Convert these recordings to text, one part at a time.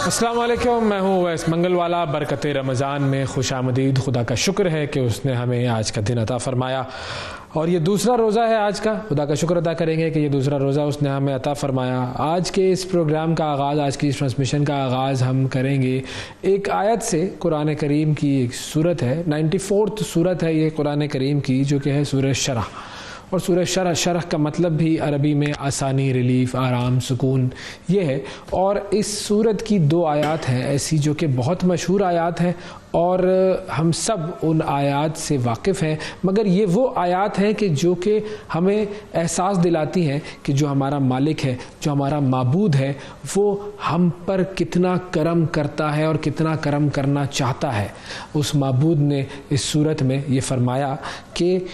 अस्सलाम वालेकुम, मैं हूँ वैस मंगलवाला। बरकत रमज़ान में खुशामदीद। खुदा का शुक्र है कि उसने हमें आज का दिन अता फरमाया और ये दूसरा रोज़ा है आज का। खुदा का शुक्र अदा करेंगे कि ये दूसरा रोज़ा उसने हमें अता फरमाया। आज के इस प्रोग्राम का आगाज़, आज की इस ट्रांसमिशन का आगाज़ हम करेंगे एक आयत से। कुरान करीम की एक सूरत है, 94th सूरत है ये कुरान करीम की, जो कि है सूरह शरह। और सूरह शरह का मतलब भी अरबी में आसानी, रिलीफ, आराम, सुकून ये है। और इस सूरत की 2 आयत हैं ऐसी जो कि बहुत मशहूर आयत हैं और हम सब उन आयत से वाकिफ़ हैं, मगर ये वो आयत हैं कि जो कि हमें एहसास दिलाती हैं कि जो हमारा मालिक है, जो हमारा माबूद है, वो हम पर कितना करम करता है और कितना करम करना चाहता है। उस माबूद ने इस सूरत में ये फरमाया कि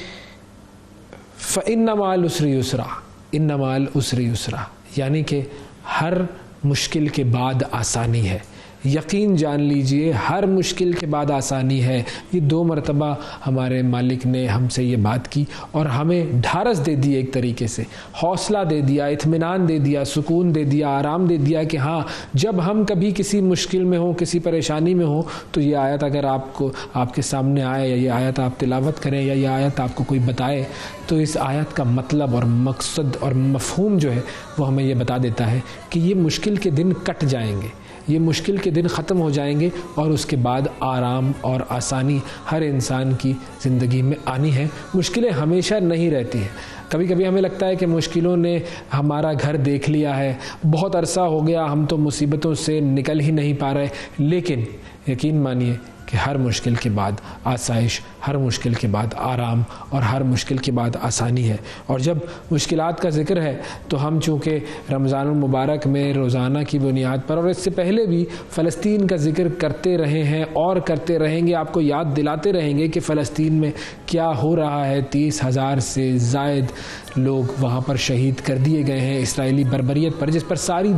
फ़इन्न मअल उसरि युसरा, इन्न मअल उसरि युसरा, यानी कि हर मुश्किल के बाद आसानी है। यकीन जान लीजिए, हर मुश्किल के बाद आसानी है। ये 2 मरतबा हमारे मालिक ने हमसे ये बात की और हमें ढारस दे दी, एक तरीके से हौसला दे दिया, इत्मीनान दे दिया, सुकून दे दिया, आराम दे दिया कि हाँ, जब हम कभी किसी मुश्किल में हो, किसी परेशानी में हो, तो ये आयत अगर आपके सामने आए या ये आयत आप तिलावत करें या ये आयत आपको कोई बताए, तो इस आयत का मतलब और मकसद और मफहूम जो है वो हमें ये बता देता है कि ये मुश्किल के दिन कट जाएंगे, ये मुश्किल के दिन ख़त्म हो जाएंगे और उसके बाद आराम और आसानी हर इंसान की ज़िंदगी में आनी है। मुश्किलें हमेशा नहीं रहती हैं। कभी कभी हमें लगता है कि मुश्किलों ने हमारा घर देख लिया है, बहुत अरसा हो गया, हम तो मुसीबतों से निकल ही नहीं पा रहे। लेकिन यकीन मानिए कि हर मुश्किल के बाद आसाइश, हर मुश्किल के बाद आराम और हर मुश्किल के बाद आसानी है। और जब मुश्किलात का ज़िक्र है तो हम चूँकि रमज़ानुल मुबारक में रोज़ाना की बुनियाद पर और इससे पहले भी फ़लस्तीन का ज़िक्र करते रहे हैं और करते रहेंगे, आपको याद दिलाते रहेंगे कि फ़लस्तीन में क्या हो रहा है। 30,000 से ज़ायद लोग वहाँ पर शहीद कर दिए गए हैं इसराइली बर्बरियत पर, जिस पर सारी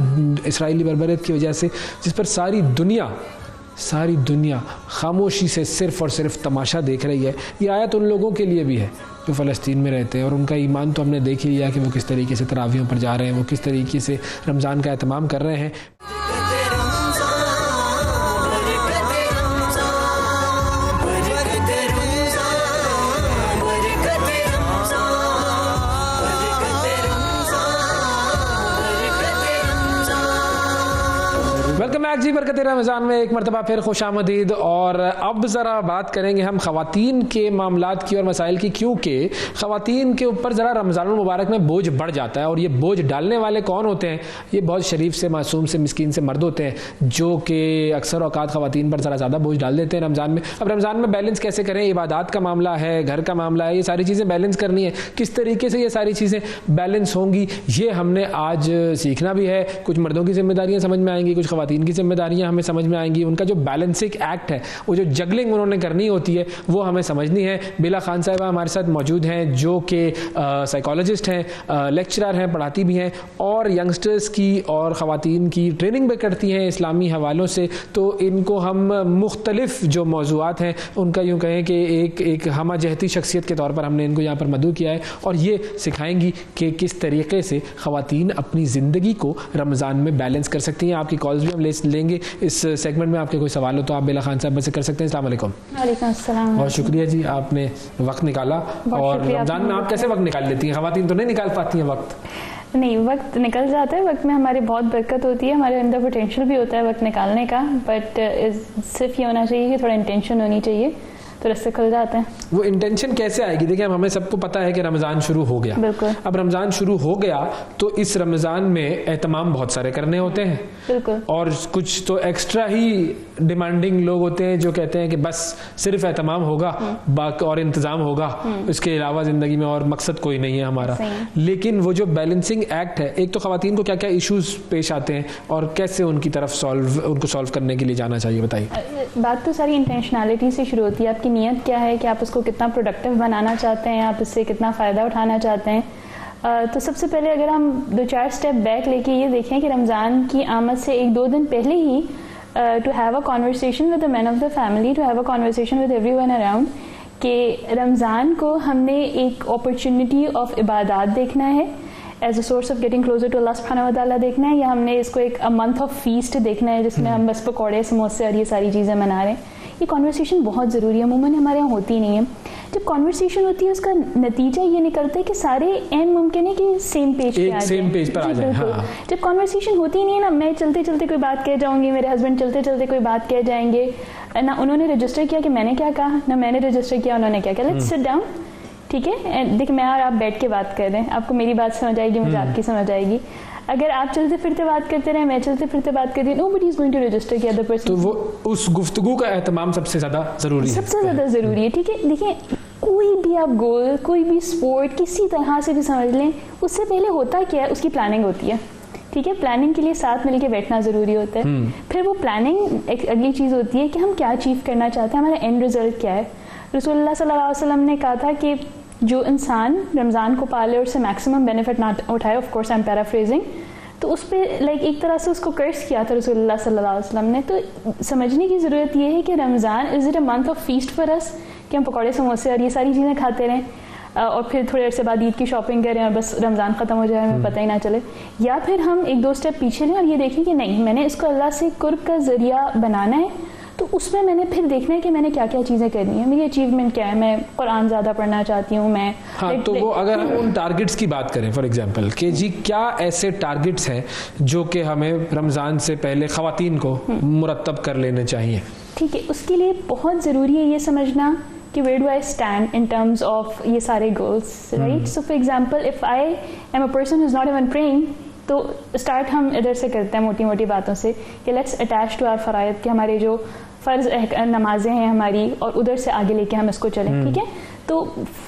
इसराइली बर्बरियत की वजह से जिस पर सारी दुनिया खामोशी से सिर्फ़ और सिर्फ तमाशा देख रही है। ये आयत उन लोगों के लिए भी है जो फ़लस्तीन में रहते हैं और उनका ईमान तो हमने देख ही लिया कि वो किस तरीके से तरावियों पर जा रहे हैं, वो किस तरीके से रमज़ान का एहतमाम कर रहे हैं। वेलकम बैक जी, बरकत रमज़ान में एक मरतबा फिर खुशामदीद। और अब ज़रा बात करेंगे हम ख़वातीन के मामलात की और मसाइल की, क्योंकि ख़वातीन के ऊपर ज़रा रमज़ानुल मुबारक में बोझ बढ़ जाता है। और ये बोझ डालने वाले कौन होते हैं? ये बहुत शरीफ से, मासूम से, मिस्कीन से मर्द होते हैं जो कि अक्सर औकात ख़वातीन पर ज़रा ज़्यादा बोझ डाल देते हैं रमज़ान में। अब रमज़ान में बैलेंस कैसे करें? इबादत का मामला है, घर का मामला है, ये सारी चीज़ें बैलेंस करनी है। किस तरीके से ये सारी चीज़ें बैलेंस होंगी, ये हमने आज सीखना भी है। कुछ मर्दों की जिम्मेदारियाँ समझ में आएंगी, कुछ ख़वातीन की जिम्मेदारियां हमें समझ में आएंगी। उनका जो बैलेंसिंग एक्ट है, वो जो जगलिंग उन्होंने करनी होती है, वो हमें समझनी है। बिला खान साहिबा हमारे साथ मौजूद हैं जो कि साइकोलॉजिस्ट हैं, लेक्चरर हैं, पढ़ाती भी हैं और यंगस्टर्स की और ख़वातीन की ट्रेनिंग भी करती हैं इस्लामी हवालों से। तो इनको हम मुख्तलिफ जो मौज़ूआत हैं उनका यूँ कहें कि एक हमाजहती शख्सियत के तौर पर हमने इनको यहाँ पर मदऊ किया है और ये सिखाएंगी कि किस तरीके से ख़वातीन अपनी ज़िंदगी को रमज़ान में बैलेंस कर सकती हैं। आपकी कॉल्स भी हम लेंगे इस सेगमेंट में। आपके कोई सवाल हो तो आप बिला खान साहब से कर सकते हैं। अस्सलाम वालेकुम। वालेकुम अस्सलाम। बहुत शुक्रिया जी, आपने वक्त निकाला। और रमज़ान में आप कैसे वक्त निकाल लेती हैं? ख़वातीन तो नहीं निकाल पाती हैं वक्त। नहीं, वक्त निकल जाता है। वक्त में हमारी बहुत बरकत होती है, हमारे अंदर पोटेंशियल भी होता है वक्त निकालने का, बट सिर्फ ये होना चाहिए कि थोड़ा इंटेंशन होनी चाहिए, तो रस्ते खुल जाते हैं। वो इंटेंशन कैसे आएगी? देखिए, हमें सबको पता है कि रमज़ान शुरू हो गया। बिल्कुल। अब रमज़ान शुरू हो गया तो इस रमज़ान में एहतमाम बहुत सारे करने होते हैं। बिल्कुल। और कुछ तो एक्स्ट्रा ही डिमांडिंग लोग होते हैं जो कहते हैं कि बस सिर्फ एहतमाम होगा बाकी और इंतज़ाम होगा, इसके अलावा ज़िंदगी में और मकसद कोई नहीं है हमारा। लेकिन वो जो बैलेंसिंग एक्ट है, एक तो ख़वातीन को क्या क्या इशूज़ पेश आते हैं और कैसे उनकी तरफ उनको सॉल्व करने के लिए जाना चाहिए, बताइए। बात तो सारी इंटेंशनैलिटी से शुरू होती है। आपकी नीयत क्या है कि आप उसको कितना प्रोडक्टिव बनाना चाहते हैं, आप इससे कितना फ़ायदा उठाना चाहते हैं। तो सबसे पहले अगर हम 2-4 स्टेप बैक लेके ये देखें कि रमज़ान की आमद से 1-2 दिन पहले ही to have a conversation with the man of the family, to have a conversation with everyone around, कि रमज़ान को हमने एक अपॉर्चुनिटी ऑफ इबादत देखना है, as a source of getting closer to Allah सुब्हानहू व तआला देखना है, या हमने इसको एक मंथ ऑफ फीस्ट देखना है जिसमें हम बस पकौड़े समोसे और ये सारी चीज़ें मना रहे हैं? ये कॉन्वर्सेशन बहुत ज़रूरी है, अमूमन हमारे यहाँ होती नहीं है। जब कॉन्वर्सेशन होती है उसका नतीजा ये निकलता है कि सारे एंड मुमकिन है कि सेम पेज पे आ जाए, सेम पेज पर आ जाए। हाँ। जब कॉन्वर्सेशन होती ही नहीं है ना, मैं चलते चलते कोई बात कह जाऊंगी, मेरे हस्बैंड चलते चलते कोई बात कह जाएंगे, ना उन्होंने रजिस्टर किया कि मैंने क्या कहा, ना मैंने रजिस्टर किया उन्होंने क्या कहा। लेट्स सिट डाउन, ठीक है, देखिए मैं और आप बैठ के बात कर रहे हैं, आपको मेरी बात समझ आएगी, मुझे आपकी समझ आएगी। अगर आप चलते फिरते बात करते रहे, मैं चलते फिरते बात करती, nobody is going to register की अदर पर्सन। तो वो उस गुफ्तगू का एहतमाम सबसे ज्यादा जरूरी है, सबसे ज्यादा जरूरी है। ठीक है, देखिए कोई भी आप गोल, कोई भी स्पोर्ट किसी तरह से भी समझ लें, उससे पहले होता क्या है, उसकी प्लानिंग होती है। ठीक है, प्लानिंग के लिए साथ मिलके बैठना जरूरी होता है। फिर वो प्लानिंग एक अगली चीज होती है कि हम क्या अचीव करना चाहते हैं, हमारा एंड रिजल्ट क्या है। रसूलुल्लाह सल्लल्लाहु अलैहि वसल्लम ने कहा था कि जो इंसान रमज़ान को पाले और उससे मैक्सिमम बेनिफिट ना उठाए, of course I am paraphrasing, तो उस पर लाइक एक तरह से उसको कर्स किया था रसूलुल्लाह सल्लल्लाहु अलैहि वसल्लम ने। तो समझने की ज़रूरत ये है कि Ramzan is it a month of feast for us, कि हम पकौड़े समोसे और ये सारी चीज़ें खाते रहें और फिर थोड़ी देर से बाद ईद की शॉपिंग करें और बस रमज़ान ख़त्म हो जाए, हमें पता ही ना चले, या फिर हम एक दो स्टेप पीछे लें और ये देखें कि नहीं, मैंने इसको अल्लाह से कुर्ब का ज़रिया बनाना है, तो उसमें मैंने फिर देखना है कि मैंने क्या क्या चीज़ें करनी है, मेरी अचीवमेंट क्या है, मैं कुरान ज़्यादा पढ़ना चाहती हूँ मैं। हाँ, तो वो अगर हम उन टारगेट्स की बात करें फॉर एग्जांपल कि जी क्या ऐसे टारगेट्स हैं जो कि हमें रमज़ान से पहले ख़वातीन को मुरतब कर लेने चाहिए? ठीक है, उसके लिए बहुत ज़रूरी है ये समझना कि where do I stand in terms of ये सारे goals, right. So for example if I am a person who is not even praying, तो स्टार्ट हम इधर से करते हैं मोटी मोटी बातों से कि लेट्स अटैच टू आवर फ़राइद, कि हमारे जो फ़र्ज़ नमाजें हैं हमारी, और उधर से आगे लेके हम इसको चलें। ठीक है, तो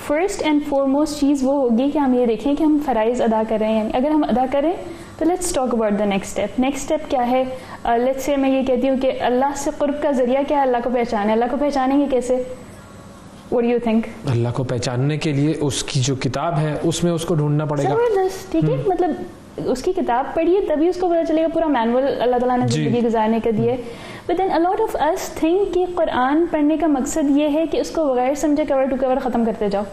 फर्स्ट एंड फॉरमोस्ट चीज़ वो होगी कि हम ये देखें कि हम फ़राइज़ अदा कर रहे हैं। अगर हम अदा करें तो let's talk about the next step. Next step क्या है? लेट्स से मैं ये कहती हूँ कि अल्लाह से क़ुर्ब का ज़रिया क्या है? अल्लाह को पहचाने। अल्लाह को पहचानेंगे कैसे? What do you think? अल्लाह को पहचानने के लिए उसकी जो किताब है उसमें उसको ढूंढना पड़ेगा। जबरदस्त, ठीक है, मतलब उसकी किताब पढ़िए तभी उसको पता चलेगा, पूरा मैनुअल अल्लाह ताला ने जिंदगी गुजारने के दिए। But then a lot of us think कि कुरान पढ़ने का मकसद ये है कि उसको बगैर समझे कवर टू कवर खत्म करते जाओ।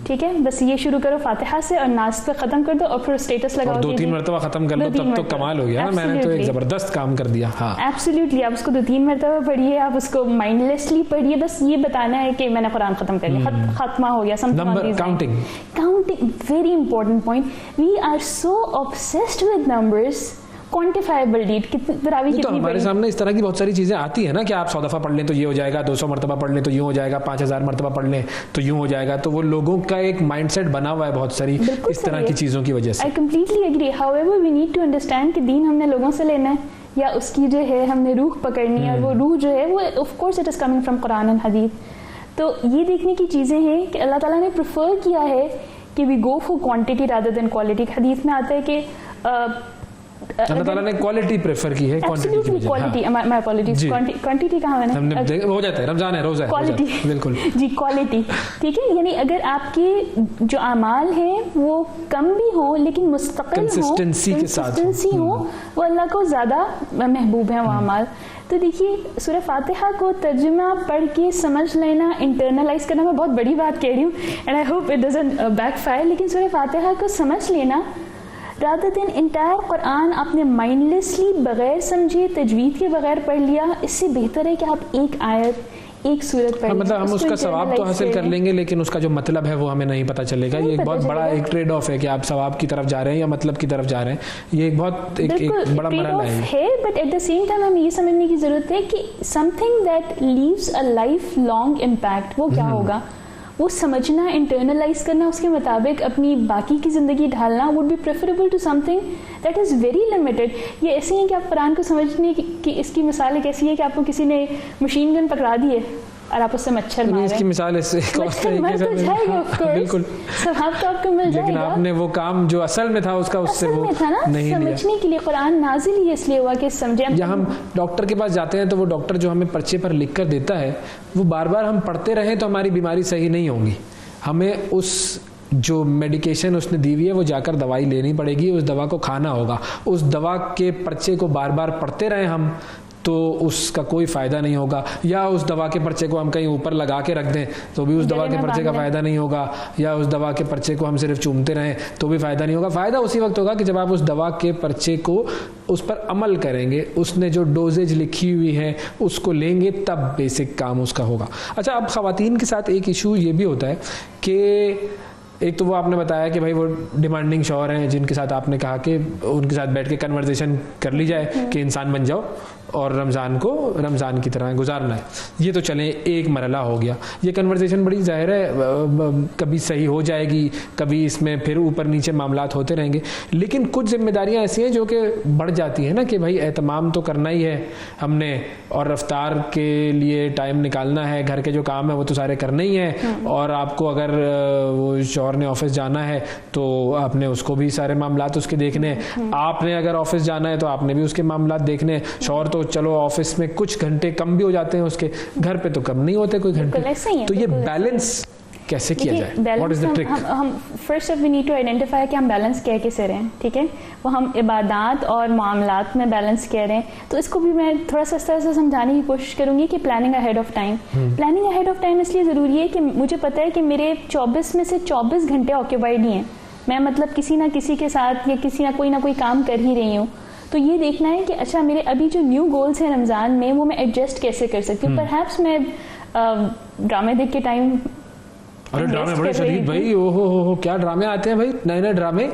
ठीक है, बस ये शुरू करो फातिहा से और नास पे खत्म कर दो और फिर स्टेटस लगाओ, 2-3 मरतबा खत्म कर लो, तब तो कमाल हो गया ना, मैंने तो एक जबरदस्त काम कर दिया। हाँ, एब्सोल्युटली, आप उसको 2-3 मरतबा पढ़िए, आप उसको माइंडलेसली पढ़िए, बस ये बताना है कि मैंने कुरान खत्म कर लिया, खत्मा हो गया। Number counting, very important point. We are so obsessed with numbers, quantifiable deed, तरावी कितनी तो हमारे सामने इस तरह की बहुत सारी चीजें आती है ना कि आप 100 दफा पढ़ लें तो ये हो जाएगा, 200 मरतबा पढ़ लें तो यूं हो जाएगा, 5000 मरतबा पढ़ लें तो यूं हो जाएगा। तो वो लोगों का एक माइंडसेट बना हुआ है बहुत सारी इस तरह की चीजों की वजह से। I completely agree. However we need to understand कि दीन हमने लोगों से लेना है या उसकी जो है हमने रूह पकड़नी है, और वो रूह जो है वो of course it is coming from Quran and हदीस। तो ये देखने की चीजें हैं कि अल्लाह ताला ने प्रेफर किया है कि we go for quantity rather than quality. हदीस में आता है कि अल्लाह ताला ने क्वालिटी प्रेफर की है क्वांटिटी की बजाय। क्वालिटी, माय अपॉलॉजीज, क्वांटिटी कहां मैंने हमने हो जाता है, रमजान है, रोजा है, क्वालिटी, बिल्कुल जी क्वालिटी। ठीक है, यानी अगर आपके जो अमाल हैं वो कम भी हो लेकिन मुस्तकिल हो, कंसिस्टेंसी के साथ हो, वो अल्लाह को ज्यादा महबूब है वो अमाल। तो देखिए, सूरह फातिहा को तर्जुमा पढ़ के समझ लेना, इंटरनलाइज करना, मैं बहुत बड़ी बात कह रही हूँ and I hope it doesn't backfire, लेकिन सूरह फातिहा को समझ लेना रादर देन इंटायर कुरान आपने माइंडलेसली बगैर समझे तजवीद के बगैर पढ़ लिया, इससे बेहतर है कि आप एक आयत, एक सूरत पढ़, मतलब हम उसका सवाब तो हासिल कर लेंगे लेकिन उसका जो मतलब है वो हमें नहीं पता चलेगा। ये एक बहुत बड़ा एक ट्रेड ऑफ है कि आप सवाब की तरफ जा रहे हैं या मतलब की तरफ जा रहे हैं। ये एक बहुत एक बड़ा मरहला है। But at the same time हमें ये समझने की जरूरत है कि something that leaves a life long impact, वो क्या होगा, वो समझना, इंटरनलाइज करना, उसके मुताबिक अपनी बाकी की ज़िंदगी ढालना would be preferable to something that is very limited. ये ऐसे है कि आप कुरान को समझने की इसकी मिसाल एक ऐसी है कि आपको किसी ने मशीन गन पकड़ा दी है और आप उससे मच्छर मारे। इसकी मिसाल इससे बिल्कुल सवाब तो आपको मिल जाएगा, लेकिन आपने वो काम जो असल में था उसका उससे वो था ना, नहीं समझने के लिए कुरान नाजिल ही इसलिए हुआ कि समझे। या हम डॉक्टर के पास जाते हैं तो वो डॉक्टर जो हमें पर्चे पर लिख कर देता है वो बार बार हम पढ़ते रहें तो हमारी बीमारी सही नहीं होगी। हमें उस जो मेडिकेशन उसने दी हुई है वो जाकर दवाई लेनी पड़ेगी, उस दवा को खाना होगा, उस दवा के पर्चे को बार बार पढ़ते रहें हम तो उसका कोई फ़ायदा नहीं होगा, या उस दवा के पर्चे को हम कहीं ऊपर लगा के रख दें तो भी उस दवा के पर्चे का फ़ायदा नहीं होगा, या उस दवा के पर्चे को हम सिर्फ चूमते रहें तो भी फ़ायदा नहीं होगा। फ़ायदा उसी वक्त होगा कि जब आप उस दवा के पर्चे को उस पर अमल करेंगे, उसने जो डोजेज लिखी हुई है उसको लेंगे, तब बेसिक काम उसका होगा। अच्छा, अब ख़वातीन के साथ एक इशू ये भी होता है कि एक तो वो आपने बताया कि भाई वो डिमांडिंग शौहर हैं जिनके साथ आपने कहा कि उनके साथ बैठ के कन्वर्सेशन कर ली जाए कि इंसान बन जाओ और रमज़ान को रमज़ान की तरह गुजारना है। ये तो चलें एक मरला हो गया। ये कन्वर्सेशन बड़ी ज़ाहिर है कभी सही हो जाएगी, कभी इसमें फिर ऊपर नीचे मामलात होते रहेंगे, लेकिन कुछ जिम्मेदारियां ऐसी हैं जो कि बढ़ जाती हैं ना कि भाई एहतमाम तो करना ही है हमने, और रफ्तार के लिए टाइम निकालना है, घर के जो काम है वो तो सारे करने ही हैं, और आपको अगर वो शौहर ने ऑफिस जाना है तो आपने उसको भी सारे मामलात उसके देखने हैं, आपने अगर ऑफिस जाना है तो आपने भी उसके मामलात देखने हैं। शौहर तो चलो ऑफिस में कुछ घंटे कम भी हो जाते हैं उसके, घर पे तो कम नहीं होते कोई घंटे। तो ये बैलेंस कैसे किया जाए? What is the trick? हम first we need to identify कि हम बैलेंस कैसे रहे हैं, ठीक है? वो हम इबादात और मामलात में बैलेंस कह रहे हैं, तो इसको भी मैं थोड़ा सा इस तरह से समझाने की कोशिश करूंगी कि planning ahead of time. Planning ahead of time इसलिए ज़रूरी है कि मुझे पता है कि मेरे 24 में से 24 घंटे ऑक्यूपाइड ही हैं, मैं मतलब किसी ना किसी के साथ या कोई ना कोई काम कर ही रही हूँ। तो ये देखना है कि अच्छा मेरे अभी जो न्यू गोल्स हैं रमज़ान में वो मैं एडजस्ट कैसे कर सकती हूँ। परहैप्स मैं ड्रामे देख के टाइम, अरे ड्रामे बड़े शदीद भाई, हो क्या ड्रामे आते हैं भाई, नए नए ड्रामे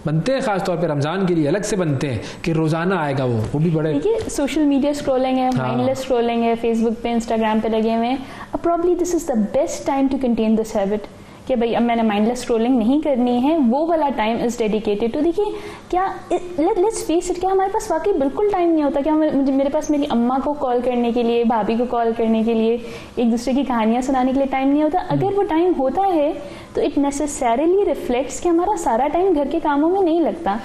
बनते हैं, खासतौर पे रमजान के लिए अलग से बनते हैं कि रोजाना आएगा वो भी बड़े। देखिए सोशल मीडिया स्क्रॉलिंग है, माइंडलेस स्क्रॉलिंग है, फेसबुक पे इंस्टाग्राम पे लगे हुए हैं। Probably this is the best time to contain this habit कि भाई अब मैंने माइंडलेस स्क्रॉलिंग नहीं करनी है, वो वाला टाइम इज डेडिकेटेड। तो देखिए क्या लेट्स फेस इट, क्या हमारे पास वाकई बिल्कुल टाइम नहीं होता? क्या मेरे पास मेरी अम्मा को कॉल करने के लिए, भाभी को कॉल करने के लिए, एक दूसरे की कहानियां सुनाने के लिए टाइम नहीं होता? अगर वो टाइम होता है तो इट नेसेसरीली रिफ्लेक्ट्स कि हमारा सारा टाइम घर के कामों में नहीं लगता,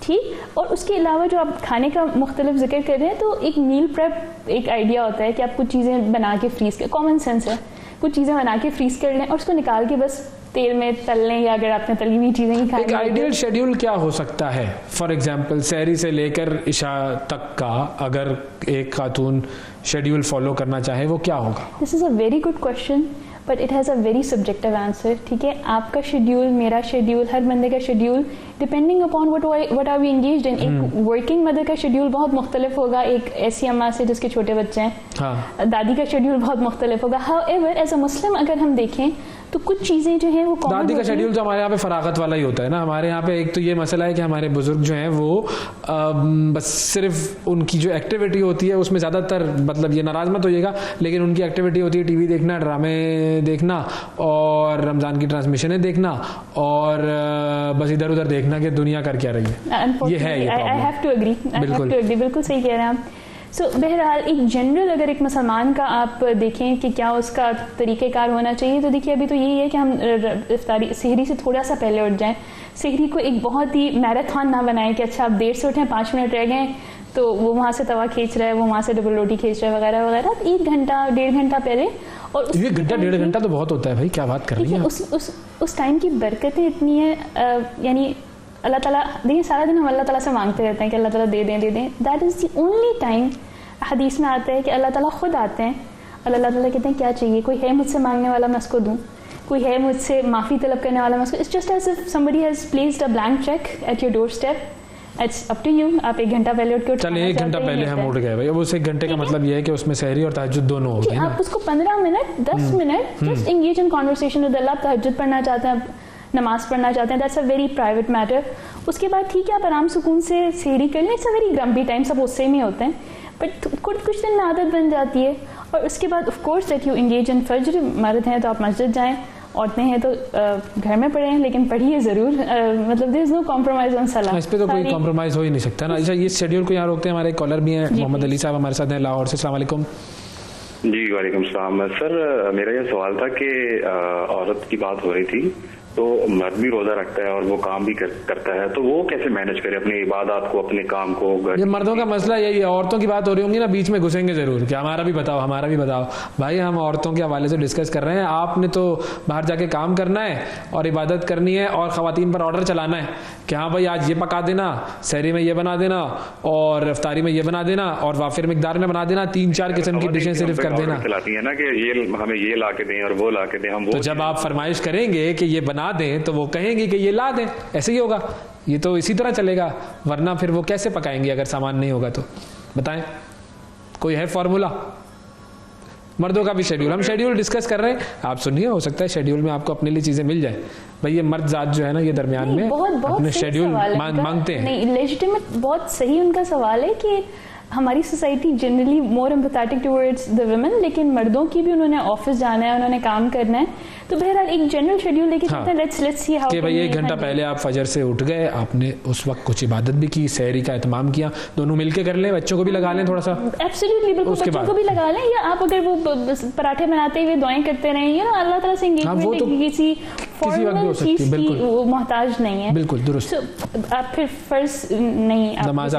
ठीक? और उसके अलावा जो आप खाने का मुख्तलिफ जिक्र कर रहे हैं, तो एक मील प्रेप एक आइडिया होता है कि आप कुछ चीज़ें बना के फ्रीज कर, कॉमन सेंस है, कुछ चीज़ें बना के फ्रीज कर लें और उसको निकाल के बस तेल में तल लें, या अगर आपने तली हुई चीज़ें ही खाई। एक आइडियल शेड्यूल क्या हो सकता है? फॉर एग्जांपल सहरी से लेकर इशा तक का अगर एक खातून शेड्यूल फॉलो करना चाहे वो क्या होगा? This is a very good question but it has a very subjective answer, ठीक है? आपका शेड्यूल, मेरा शेड्यूल, हर बंदे का schedule depending upon what are we engaged in. एक वर्किंग मदर का शेड्यूल बहुत मुख्तलिफ होगा एक ऐसी अम्मा से जिसके छोटे बच्चे हैं, हाँ। दादी का शेड्यूल बहुत मुख्तलिफ होगा। हाउएवर एज अ मुस्लिम अगर हम देखें तो कुछ चीज़ें जो हैं वो दादी का शेड्यूल तो हमारे यहाँ पे फरागत वाला ही होता है ना। हमारे यहाँ पे एक तो ये मसला है कि हमारे बुजुर्ग जो हैं वो बस सिर्फ उनकी जो एक्टिविटी होती है उसमें ज़्यादातर, मतलब ये नाराज़ मत होइएगा, लेकिन उनकी एक्टिविटी होती है टीवी देखना, ड्रामे देखना और रमज़ान की ट्रांसमिशनें देखना और बस इधर उधर देखना कि दुनिया कर क्या रही है। ये है ये आई हैव टू एग्री, बिल्कुल सही कह रहे हैं आप। सो बहरहाल एक जनरल अगर एक मुसलमान का आप देखें कि क्या उसका तरीक़ेकार होना चाहिए, तो देखिए अभी तो यही है कि हम इफ्तारी सहरी से थोड़ा सा पहले उठ जाएं। सहरी को एक बहुत ही मैराथन ना बनाएं कि अच्छा आप देर से उठें, 5 मिनट रह गए तो वो वहाँ से तवा खींच रहा है, वो वहाँ से डबल रोटी खींच रहा है वगैरह वगैरह। 1 घंटा 1.5 घंटा पहले, और ये घंटा 1.5 घंटा तो बहुत होता है भाई, क्या बात कर रही है। उस टाइम की बरकतें इतनी है, यानी अल्लाह ताला, देखिए सारा दिन हम अल्लाह ताला से मांगते रहते हैं कि अल्लाह ताला दे दें दे दें। That is the only time, हदीस में आता है कि अल्लाह ताला खुद आते हैं और अल्लाह ताला कहते हैं क्या चाहिए, कोई है मुझसे मांगने वाला मैं उसको दूँ, कोई है मुझसे माफ़ी तलब करने वाला मैं उसको। It's just as if somebody has placed a blank cheque at your doorstep, it's up to you. आप 1 घंटा पहले उठ के, चलिए 1 घंटा पहले हम उठ गए भाई, अब उस 1 घंटे का मतलब ये है कि उसमें सहरी और तहज्जुद दोनों हो गए ना। आप उसको 15 minute 10 minute just engage in conversation with Allah. तहज्जुद पढ़ना चाहते हैं, नमाज पढ़ना चाहते हैं, that's a very private matter. उसके बाद ठीक है आप आराम सुकून से सहरी कर लें, it's a very grumpy time, सब उससे में होते हैं, बट कुछ दिन में आदत बन जाती है। और उसके बाद of course that you engage in फज्र। मर्द हैं तो आप मस्जिद जाएं, औरतें हैं तो घर में पढ़ें, लेकिन पढ़िए ज़रूर, मतलब there is no compromise on सलाह। इस पे तो कोई कॉम्प्रोमाइज़ हो ही नहीं सकता ना। अच्छा, ये शेड्यूल को यहाँ रोकते हैं, हमारे कॉलर भी हैं, मोहम्मद अली साहब हमारे साथ हैं लाहौर से। अस्सलाम वालेकुम। जी वालेकुम सलाम। सर मेरा यह सवाल था कि औरत की बात हो रही थी तो मर्द भी रोजा रखता है और वो काम भी करता है, तो वो कैसे मैनेज करे अपनी इबादत को, अपने काम को? ये मर्दों का मसला यही है। औरतों की बात हो रही होंगी ना, बीच में घुसेंगे जरूर कि हमारा भी बताओ, हमारा भी बताओ। भाई हम औरतों के हवाले से डिस्कस कर रहे हैं। आपने तो बाहर जाके काम करना है और इबादत करनी है और खवातीन पर ऑर्डर चलाना है कि हाँ भाई आज ये पका देना, सहरी में ये बना देना और इफ्तारी में ये बना देना और वाफिर मिकदार में बना देना, 3-4 किस्म की डिशें सिर्फ कर देना। चलाती है ना कि ये हमें ये ला के दें और वो ला के दें। हम तो जब आप फरमाइश करेंगे कि ये बना दें तो वो कहेंगे कि ये ला दें, ऐसे ही होगा। ये तो इसी तरह चलेगा, वरना फिर वो कैसे पकाएंगे अगर सामान नहीं होगा तो? बताएं, कोई है फॉर्मूला? मर्दों का भी शेड्यूल, हम शेड्यूल डिस्कस कर रहे हैं, आप सुनिए, हो सकता है शेड्यूल में आपको अपने लिए चीजें मिल जाए। भाई ये मर्द जात जो है ना, ये दरमियान में अपने शेड्यूल मांगते हैं। नहीं, लेजिटिमेट, बहुत सही उनका सवाल है कि हमारी society generally more empathetic towards the women, लेकिन मर्दों की भी उन्होंने ऑफिस जाना है, उन्होंने काम करना है, तो बहरहाल एक जनरल शेड्यूल लेके चलते हैं। लेट्स सी हाउ कि भाई 1 घंटा पहले आप फजर से उठ गए, आपने उस वक्त कुछ इबादत भी की, सहरी का एहतमाम किया, दोनों मिलके कर लें, बच्चों को भी लगा लें थोड़ा सा। एब्सोल्युटली, बिल्कुल, बच्चों को भी लगा लें, या आप अगर वो पराठे बनाते हुए दुआएं करते रहें, या अल्लाह ताला से एंगेजमेंट किसी फॉर्मल चीज की वो मोहताज नहीं है। बिल्कुल दुरुस्त। आप फिर फर्ज नहीं, नमाज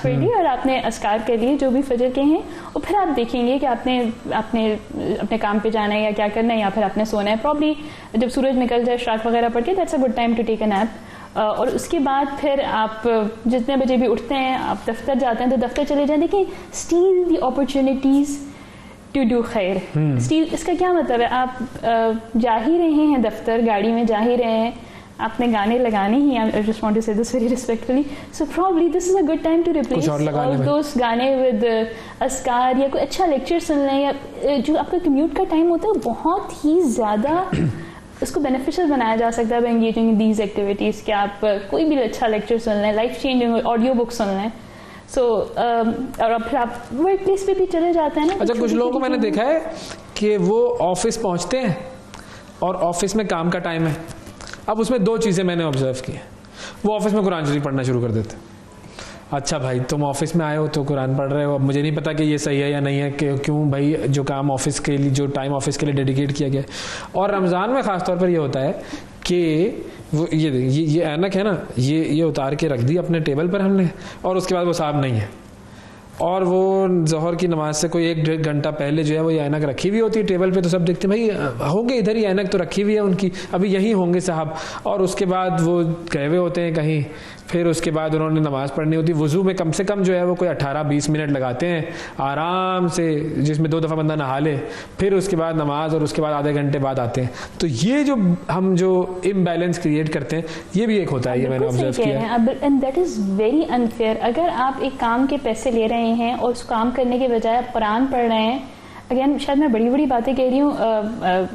पढ़ ली और आपने अस्कार कर लिए जो भी फजर के हैं, और फिर आप देखेंगे कि आपने अपने काम पे जाना है या क्या करना है, या फिर आपने सोना है। प्रॉब्ली जब सूरज निकल जाए श्राक वगैरह पढ़ के, that's a good time to take a nap. और उसके बाद फिर आप जितने बजे भी उठते हैं, आप दफ्तर जाते हैं तो दफ्तर चले जाए। देखिए, still the opportunities to do खैर। स्टील, इसका क्या मतलब है? आप जा ही रहे हैं दफ्तर, गाड़ी में जा ही रहे हैं, आपने गाने लगाने ही, I just want to say this very respectfully, so probably this is a good time to replace all those गाने विद अस्कार, या कोई अच्छा लेक्चर सुन लें, या जो आपका कम्यूट का टाइम होता है बहुत ही ज्यादा उसको बेनिफिशियल बनाया जा सकता है by engaging in these activities. कि आप कोई भी अच्छा लेक्चर सुन लें, लाइफ चेंजिंग ऑडियो बुक सुन लें। और फिर आप वर्क प्लेस पे भी चले जाते हैं ना। अच्छा, कुछ लोगों को मैंने देखा है कि वो ऑफिस पहुंचते हैं और ऑफिस में काम का टाइम है। अब उसमें 2 चीजें मैंने ऑब्जर्व की है। वो ऑफिस में कुरान शरीफ पढ़ना शुरू कर देते हैं। अच्छा भाई, तुम ऑफिस में आए हो तो कुरान पढ़ रहे हो, अब मुझे नहीं पता कि ये सही है या नहीं है, कि क्यों भाई जो काम ऑफिस के लिए, जो टाइम ऑफिस के लिए डेडिकेट किया गया है। और रमज़ान में ख़ासतौर पर ये होता है कि वो ये ऐनक है ना, ये उतार के रख दी अपने टेबल पर हमने, और उसके बाद वो साहब नहीं है, और वो ज़ोहर की नमाज से कोई 1-1.5 घंटा पहले जो है वो ये ऐनक रखी हुई होती है टेबल पे, तो सब देखते हैं भाई होंगे इधर ही, ऐनक तो रखी हुई है उनकी, अभी यहीं होंगे साहब। और उसके बाद वो गए हुए होते हैं कहीं, फिर उसके बाद उन्होंने नमाज पढ़नी होती है। वुजू में कम से कम जो है वो कोई 18-20 मिनट लगाते हैं आराम से, जिसमें 2 दफ़ा बंदा नहा ले, फिर उसके बाद नमाज, और उसके बाद आधे घंटे बाद आते हैं। तो ये जो हम जो इम्बैलेंस क्रिएट करते हैं, ये भी एक होता है, ये मैंने ऑब्जर्व किया है। And that is very unfair. अगर आप एक काम के पैसे ले रहे हैं और उस काम करने के बजाय आप कुरान पढ़ रहे हैं, अगेन शायद मैं बड़ी बड़ी बातें कह रही हूँ,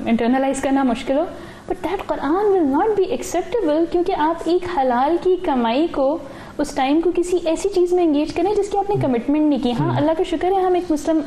इंटरनलाइज करना मुश्किल हो, but that Quran will not be acceptable, क्योंकि आप एक हलाल की कमाई को, उस टाइम को किसी ऐसी चीज़ में एंगेज करें जिसकी आपने कमिटमेंट नहीं की। हाँ, अल्लाह का शुक्र है हम एक मुस्लिम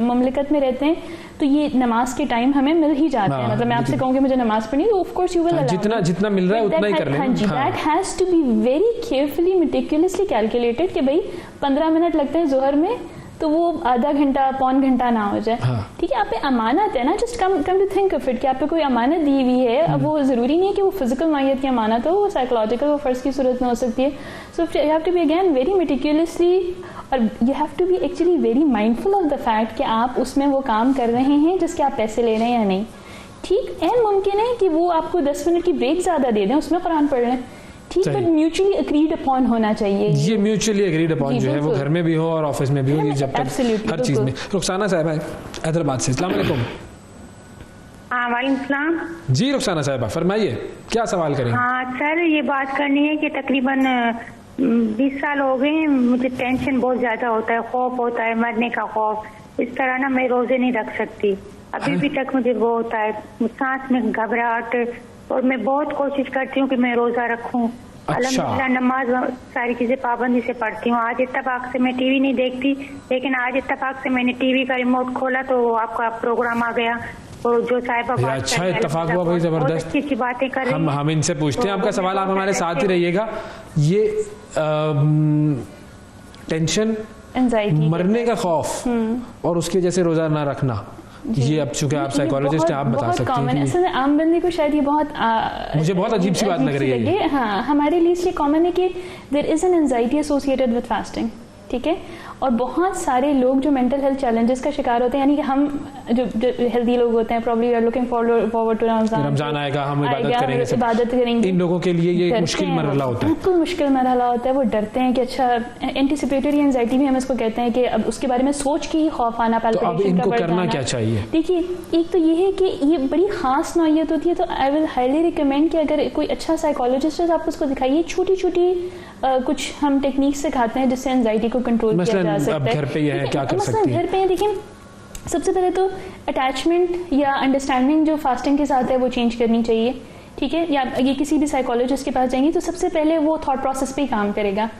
ममलिकत में रहते हैं, तो ये नमाज के टाइम हमें मिल ही जाते हैं। मतलब मैं आपसे कहूँगी मुझे नमाज पढ़नी, तो of course you will allow, जितना मिल रहा है उतना ही कर लें। हाँ जी, that has to be very carefully meticulously calculated कि भाई 15 मिनट लगते हैं जोहर में, तो वो आधा घंटा, पौन घंटा ना हो जाए। ठीक है, आप पे अमानत है ना, just come to think of it कि आप पे कोई अमानत दी हुई है। अब वो जरूरी नहीं है कि वो फिजिकल नौयत की अमानत हो, वो साइकोलॉजिकल, वो फर्ज की सूरत में हो सकती है। So you have to be again very meticulously, और you have to be actually very mindful of the fact कि आप उसमें वो काम कर रहे हैं जिसके आप पैसे ले रहे हैं या नहीं। ठीक है, मुमकिन है कि वो आपको 10 मिनट की ब्रेक ज्यादा दे दें, उसमें कुरान पढ़ लें, ठीक, बट म्यूचुअली अग्रीड अपॉन होना चाहिए। ये म्यूचुअली अग्रीड अपॉन जो है वो घर में भी हो और ऑफिस में भी हो, जब तक हर चीज में। रुखसाना साहब हैदराबाद से, अस्सलाम वालेकुम। वालेकुम सलाम जी। रुखसाना साहब फरमाइए, क्या सवाल करें? हाँ सर, ये बात करनी है कि तकरीबन 20 साल हो गए, मुझे टेंशन बहुत ज्यादा होता है, खौफ होता है, मरने का खौफ। इस तरह ना मैं रोजे नहीं रख सकती, अभी भी तक मुझे वो होता है, सांस में घबराहट, और मैं बहुत कोशिश करती हूँ कि मैं रोजा रखूं। अल्हम्दुलिल्लाह नमाज सारी चीजें पाबंदी से पढ़ती हूँ। आज इत्तेफाक से मैं टीवी नहीं देखती, लेकिन आज इत्तेफाक से मैंने टीवी का रिमोट खोला तो आपका प्रोग्राम आ गया, और जो साहिबा बात अच्छा इत्तेफाक हुआ भाई, जबरदस्त, अच्छी बातें कर रही हैं। हम इनसे पूछते हैं आपका सवाल, आप हमारे साथ ही रहिएगा। ये टेंशन, एंजाइटी, मरने का खौफ और उसकी वजह से रोजा ना रखना, ये अब चूंकि आप साइकोलॉजिस्ट हैं, आप बता सकते हैं कि असल में आम बंदे को शायद ये बहुत मुझे बहुत अजीब सी बात लग रही है ये। हाँ, हमारे लिए इसलिए कॉमन है कि there is an anxiety associated with fasting, ठीक है। और बहुत सारे लोग जो मेंटल हेल्थ चैलेंजेस का शिकार होते हैं, यानी कि हम जो हेल्दी लोग होते हैं, probably we are looking forward to Ramzan आएगा, हम इबादत करेंगे, इन लोगों के लिए ये मुश्किल मरहला होता है, बिल्कुल मुश्किल मरहला होता है। वो डरते हैं कि अच्छा, एंटिसिपेटरी एंजाइटी भी हम इसको कहते हैं कि अब उसके बारे में सोच के ही खौफ आना, पैल्पिटेशन का, इनको करना क्या चाहिए? देखिए, एक तो ये है कि ये बड़ी खास नौइयत होती है, तो आई विल हाईली रिकमेंड कि अगर कोई अच्छा साइकोलॉजिस्ट है तो आप उसको दिखाइए। छोटी छोटी कुछ हम टेक्निक सिखाते हैं जिससे एंजाइटी को कंट्रोल किया जा सकता है। घर पे ये है, क्या कर सकते हैं? घर पे देखिए, सबसे पहले तो अटैचमेंट या अंडरस्टैंडिंग जो फास्टिंग के साथ है वो चेंज करनी चाहिए, ठीक है। या ये किसी भी साइकोलॉजिस्ट के पास जाएंगे तो सबसे पहले वो थॉट प्रोसेस पे ही काम करेगा,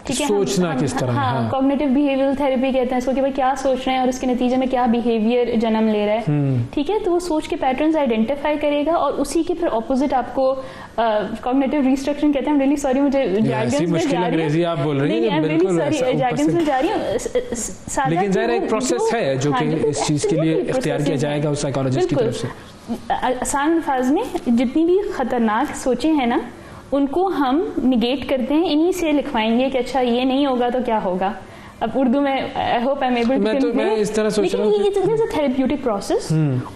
ठीक है। सोचना किस तरह, हाँ, कॉग्निटिव बिहेवियरल थेरेपी कहते हैं इसको, कि भाई क्या सोच रहे हैं और उसके नतीजे में क्या बिहेवियर जन्म ले रहा है, ठीक है। तो वो सोच के पैटर्न्स आइडेंटिफाई करेगा और उसी के फिर ऑपोजिट आपको कॉग्निटिव रिस्ट्रक्चरिंग कहते हैं। रियली सॉरी, मुझे जार्गन्स में जा रही आप बोल रही हैं, बिल्कुल जार्गन्स में जा रही हूं, लेकिन ज़ाहिर एक प्रोसेस है जो कि इस चीज के लिए इख्तियार किया जाएगा उस साइकोलॉजिस्ट की तरफ से। आसान अल्फाज में, जितनी भी खतरनाक सोचें हैं ना, उनको हम निगेट करते हैं, इन्हीं से लिखवाएंगे कि अच्छा ये नहीं होगा तो क्या होगा। अब उर्दू में I hope I am able to, मैं इस तरह सोच रहा हूं, लेकिन ये इज अ थेरेप्यूटिक प्रोसेस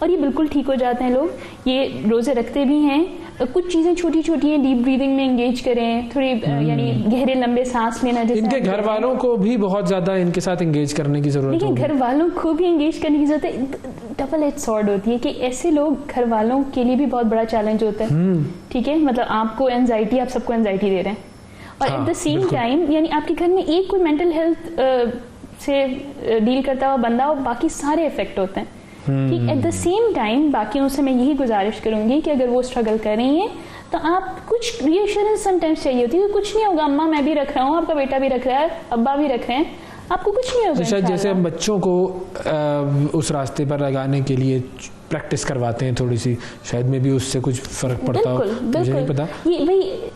और ये बिल्कुल ठीक हो जाते हैं लोग। ये रोजे रखते भी हैं, कुछ चीजें छोटी छोटी हैं, डीप ब्रीदिंग में एंगेज करें, थोड़ी यानी गहरे लंबे सांस लेना। इनके घर वालों को भी बहुत ज्यादा इनके साथ एंगेज करने की जरूरत है। घर वालों को भी एंगेज करने की जरूरत है। डबल एज सॉर्ड होती है कि ऐसे लोग घर वालों के लिए भी बहुत बड़ा चैलेंज होता है, ठीक है। मतलब आपको एंजाइटी, आप सबको एंजाइटी दे रहे हैं और एट द सेम टाइम यानी आपके घर में एक कोई मेंटल हेल्थ से डील करता हुआ बंदा और बाकी सारे इफेक्ट होते हैं, ठीक। एट द सेम टाइम बाकियों से मैं यही गुजारिश करूंगी कि अगर वो स्ट्रगल कर रही हैं तो आप कुछ रीअश्योरेंस समटाइम्स चाहिए होती है। कुछ नहीं होगा, अम्मा मैं भी रख रहा हूँ, आपका बेटा भी रख रहा है, अब्बा भी रख रहे हैं, आपको कुछ नहीं होगा। जैसे हम बच्चों को उस रास्ते पर लगाने के लिए प्रैक्टिस करवाते हैं थोड़ी सी, शायद में भी उससे कुछ फर्क पड़ता हो, मुझे नहीं पता।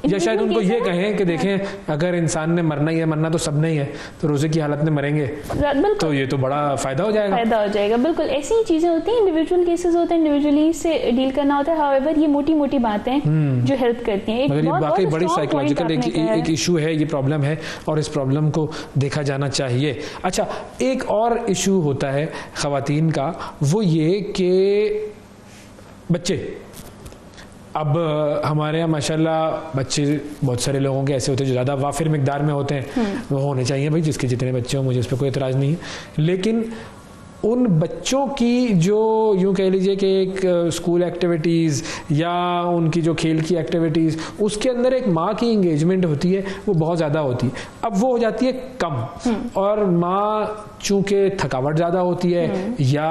या शायद उनको ये कहें कि देखें, अगर इंसान ने मरना ही है, मरना तो सब नहीं है, तो रोजे की हालत में मरेंगे तो ये तो बड़ा फायदा हो जाएगा। बिल्कुल ऐसी ही चीजें होती हैं, इंडिविजुअल केसेस होते हैं, इंडिविजुअली से डील करना होता है। हाउएवर ये मोटी मोटी बातें जो हेल्प करती हैं, मगर ये वाकई बड़ी साइकोलॉजिकल एक इशू है, ये प्रॉब्लम है और इस प्रॉब्लम को देखा जाना चाहिए। अच्छा, एक और इशू होता है खवातीन का, वो ये कि बच्चे, अब हमारे यहाँ माशाल्लाह बच्चे बहुत सारे लोगों के ऐसे होते हैं जो ज़्यादा वाफिर मिकदार में होते हैं, वो होने चाहिए भाई, जिसके जितने बच्चे हों, मुझे इस पर कोई एतराज़ नहीं है। लेकिन उन बच्चों की जो यूँ कह लीजिए कि एक स्कूल एक्टिविटीज़ या उनकी जो खेल की एक्टिविटीज़, उसके अंदर एक माँ की इंगेजमेंट होती है, वो बहुत ज़्यादा होती है। अब वो हो जाती है कम, और माँ चूँकि थकावट ज़्यादा होती है या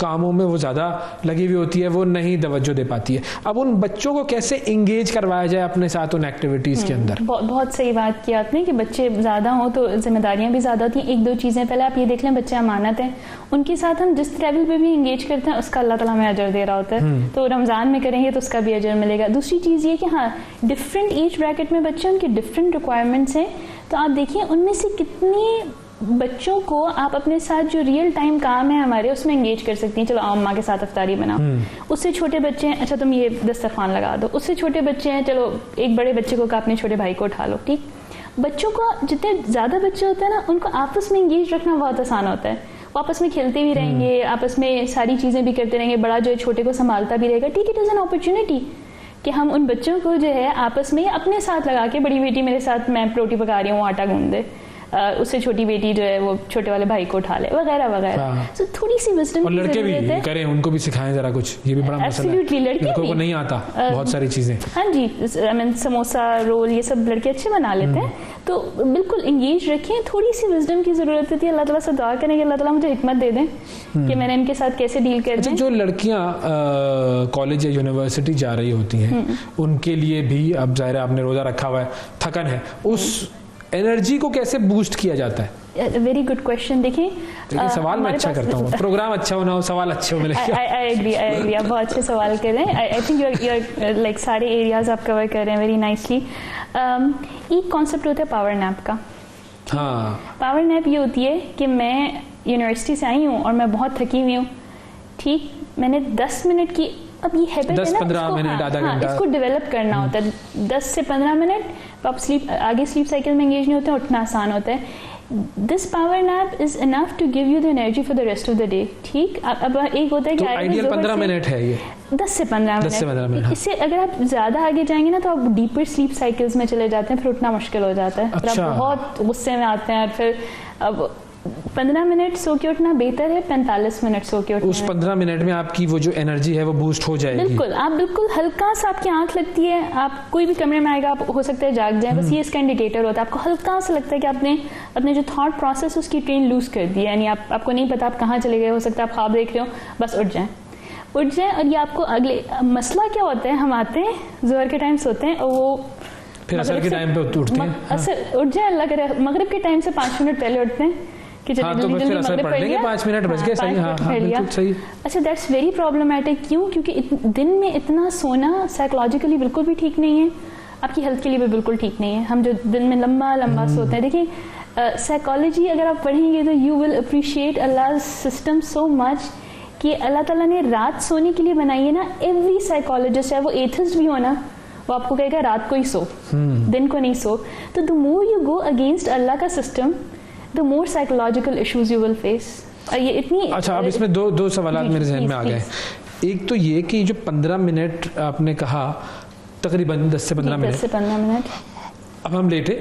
कामों में वो ज़्यादा लगी हुई होती है, वो नहीं तवज्जो दे पाती है। अब उन बच्चों को कैसे इंगेज करवाया जाए अपने साथ उन एक्टिविटीज़ के अंदर? बहुत सही बात की आपने कि बच्चे ज़्यादा हों तो जिम्मेदारियाँ भी ज़्यादा होती हैं। एक दो चीज़ें, पहले आप ये देख लें, बच्चे अमानत हैं, उनके साथ हम जिस लेवल पे भी एंगेज करते हैं उसका अल्लाह ताला हमें अजर दे रहा होता है। तो रमज़ान में करेंगे तो उसका भी अजर मिलेगा। दूसरी चीज़ ये कि हाँ, डिफरेंट एज ब्रैकेट में बच्चे, उनके डिफरेंट रिक्वायरमेंट्स हैं, तो आप देखिए उनमें से कितनी बच्चों को आप अपने साथ जो रियल टाइम काम है हमारे, उसमें एंगेज कर सकती हैं। चलो अम्मा के साथ अफ्तारी बनाओ, उससे छोटे बच्चे हैं, अच्छा तुम ये दस्तरखान लगा दो, उससे छोटे बच्चे हैं, चलो एक बड़े बच्चे को अपने छोटे भाई को उठा लो, ठीक। बच्चों को, जितने ज़्यादा बच्चे होते हैं ना, उनको आपस में एंगेज रखना बहुत आसान होता है। वो आपस में खेलते भी रहेंगे, आपस में सारी चीज़ें भी करते रहेंगे, बड़ा जो है छोटे को संभालता भी रहेगा, ठीक। इट इज़ एन अपॉर्चुनिटी कि हम उन बच्चों को जो है आपस में अपने साथ लगा के, बड़ी बेटी मेरे साथ मैं रोटी पका रही हूँ, आटा गूंद दे, उससे छोटी बेटी जो है वो छोटे वाले भाई को उठा ले, वगैरह वगैरह। तो थोड़ी सी विजडम, और लड़के भी करें, उनको भी सिखाएं जरा कुछ, ये भी बड़ा मसला है, लड़कों को नहीं आता बहुत सारी चीजें। हाँ जी, आई मीन समोसा, रोल, ये सब लड़के अच्छे बना लेते हैं, तो बिल्कुल एंगेज रखें। थोड़ी सी विजडम की जरूरत होती है, अल्लाह ताला से दुआ करें कि अल्लाह ताला मुझे हिकमत दे दें कि मैंने इनके साथ कैसे डील करना है। जो लड़कियां कॉलेज या यूनिवर्सिटी जा रही होती हैं, उनके लिए भी अब जाहिर है आपने रोजा रखा हुआ है, थकन है, उस एनर्जी को कैसे बूस्ट किया जाता है? Very good question. देखिए सवाल मैं अच्छा करता हूँ, प्रोग्राम अच्छा होना हो, सवाल अच्छे होने लगे। आई एग्री, आप बहुत अच्छे सवाल कर रहे हैं। आई थिंक यू लाइक सारे एरियाज आप कवर कर रहे हैं वेरी नाइसली। एक कॉन्सेप्ट होता है पावर नैप का। हाँ, पावर नैप ये होती है कि मैं यूनिवर्सिटी से आई हूँ और मैं बहुत थकी हुई हूँ, ठीक, मैंने 10 मिनट की, अब ये हैबिट है ना, 10-15 मिनट, आधा घंटा इसको डेवलप करना होता है। 10 से 15 मिनट आप आगे स्लीप साइकिल में एंगेज नहीं होते, उठना आसान होता है। This power nap is enough to give you the energy for the rest of the day. ठीक, अब एक होता है कि आइडियल 15 मिनट है ये, 10 से 15 मिनट। इससे अगर आप ज्यादा आगे जाएंगे ना तो आप डीपर स्लीप साइकिल्स में चले जाते हैं, फिर उठना मुश्किल हो जाता है। अच्छा। आप बहुत गुस्से में आते हैं, फिर अब 15 मिनट सो के उठना बेहतर है 45 मिनट सो के उठना। उस 15 मिनट में आपकी वो जो एनर्जी है वो बूस्ट हो जाएगी। बिल्कुल, आप बिल्कुल हल्का सा, आपकी आंख लगती है, आप कोई भी कमरे में आएगा, आप हो सकता है जाग जाए, बस ये इसका इंडिकेटर होता है। आपको हल्का सा लगता है कि आपने अपने जो थॉट प्रोसेस उसकी ट्रेन लूज कर दी है, यानी आपको नहीं पता आप कहाँ चले गए, हो सकता है आप ख्वाब देख रहे हो, बस उठ जाए। और ये आपको अगले मसला क्या होता है, हम आते हैं जोहर के टाइम सोते हैं और वो फिर असर के टाइम पे उठते हैं, असर उठ जाए, अल्लाह करे मगरिब के टाइम से 5 मिनट पहले उठते हैं कि हाँ, तो फिर असर पड़ लेंगे, 5 मिनट बच गए, सही, हाँ, बिल्कुल सही। अच्छा, दैट्स वेरी प्रॉब्लमैटिक। क्यों? क्योंकि दिन में इतना सोना साइकोलॉजिकली बिल्कुल भी ठीक नहीं है, आपकी हेल्थ के लिए भी बिल्कुल ठीक नहीं है। हम जो दिन में लंबा सोते हैं, देखिए साइकोलॉजी अगर आप पढ़ेंगे तो you will appreciate Allah system so much कि अल्लाह ताला ने रात सोने के लिए बनाई है ना। एवरी साइकोलॉजिस्ट, चाहे वो एथिस्ट भी हो ना, वो आपको कहेगा रात को ही सो, दिन को नहीं सो। तो the more you go against Allah का system, the more psychological issues you will face. और ये इतनी, अच्छा, अब इसमें दो सवाल मेरे जहन में आ गए। एक तो ये कि जो 15 मिनट आपने कहा, तकरीबन 10 से 15 मिनट अब हम लेटे,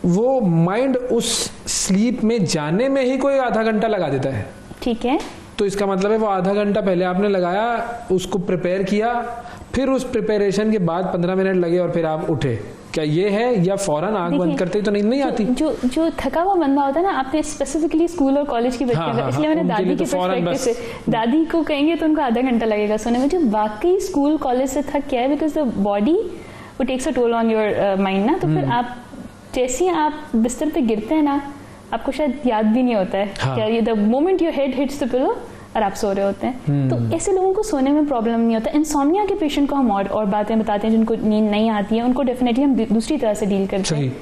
वो माइंड उस स्लीप में जाने में ही कोई आधा घंटा लगा देता है। ठीक है, तो इसका मतलब है वो आधा घंटा पहले आपने लगाया, उसको प्रिपेयर किया, फिर उस प्रिपरेशन के बाद 15 मिनट लगे और फिर आप उठे। क्या ये है, या फौरन आंख बंद करते ही तो नींद नहीं आती? जो थका हुआ बंदा होता है ना, आपने स्पेसिफिकली स्कूल और कॉलेज की बच्चियों का, इसलिए मैंने दादी के पर्सपेक्टिव से, दादी को कहेंगे तो उनको आधा घंटा लगेगा सोने में, जो वाकई स्कूल कॉलेज से थक गया है, बिकॉज द बॉडी वो takes a toll on your mind ना। तो फिर आप जैसे ही आप बिस्तर पे गिरते हैं ना, आपको शायद याद भी नहीं होता है क्या, the moment your head hits the pillow और आप सो रहे होते हैं। तो ऐसे लोगों को सोने में प्रॉब्लम नहीं होता। इंसोम्निया के पेशेंट को हम और बातें बताते हैं, जिनको नींद नहीं आती है, उनको डेफिनेटली हम दूसरी तरह से डील करते हैं।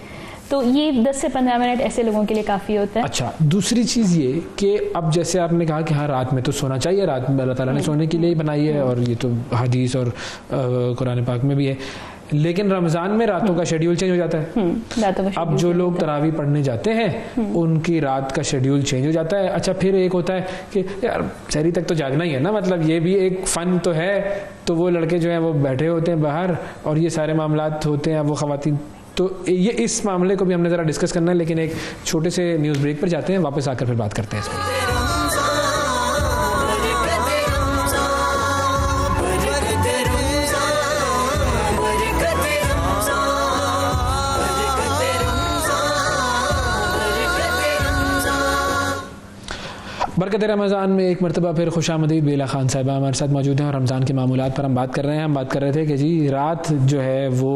तो ये 10 से 15 मिनट ऐसे लोगों के लिए काफ़ी होता है। अच्छा, दूसरी चीज़ ये कि अब जैसे आपने कहा कि हाँ, रात में तो सोना चाहिए, रात में अल्लाह ताला ने सोने के लिए ही बनाई है, और ये तो हदीस और कुरान पाक में भी है। लेकिन रमज़ान में रातों का शेड्यूल चेंज हो जाता है। अब जो लोग तरावी पढ़ने जाते हैं, उनकी रात का शेड्यूल चेंज हो जाता है। अच्छा, फिर एक होता है कि यार सहरी तक तो जागना ही है ना, मतलब ये भी एक फ़न तो है। तो वो लड़के जो हैं वो बैठे होते हैं बाहर, और ये सारे मामलात होते हैं, वो ख़वातीन। तो ये इस मामले को भी हमने ज़रा डिस्कस करना है, लेकिन एक छोटे से न्यूज़ ब्रेक पर जाते हैं, वापस आकर फिर बात करते हैं इस पर। बरकत रमज़ान में एक मरतबा फिर खुशामदीद बेला खान साहिबा हमारे साथ मौजूद हैं, और रमज़ान के मामूलात पर हम बात कर रहे हैं। हम बात कर रहे थे कि जी रात जो है वो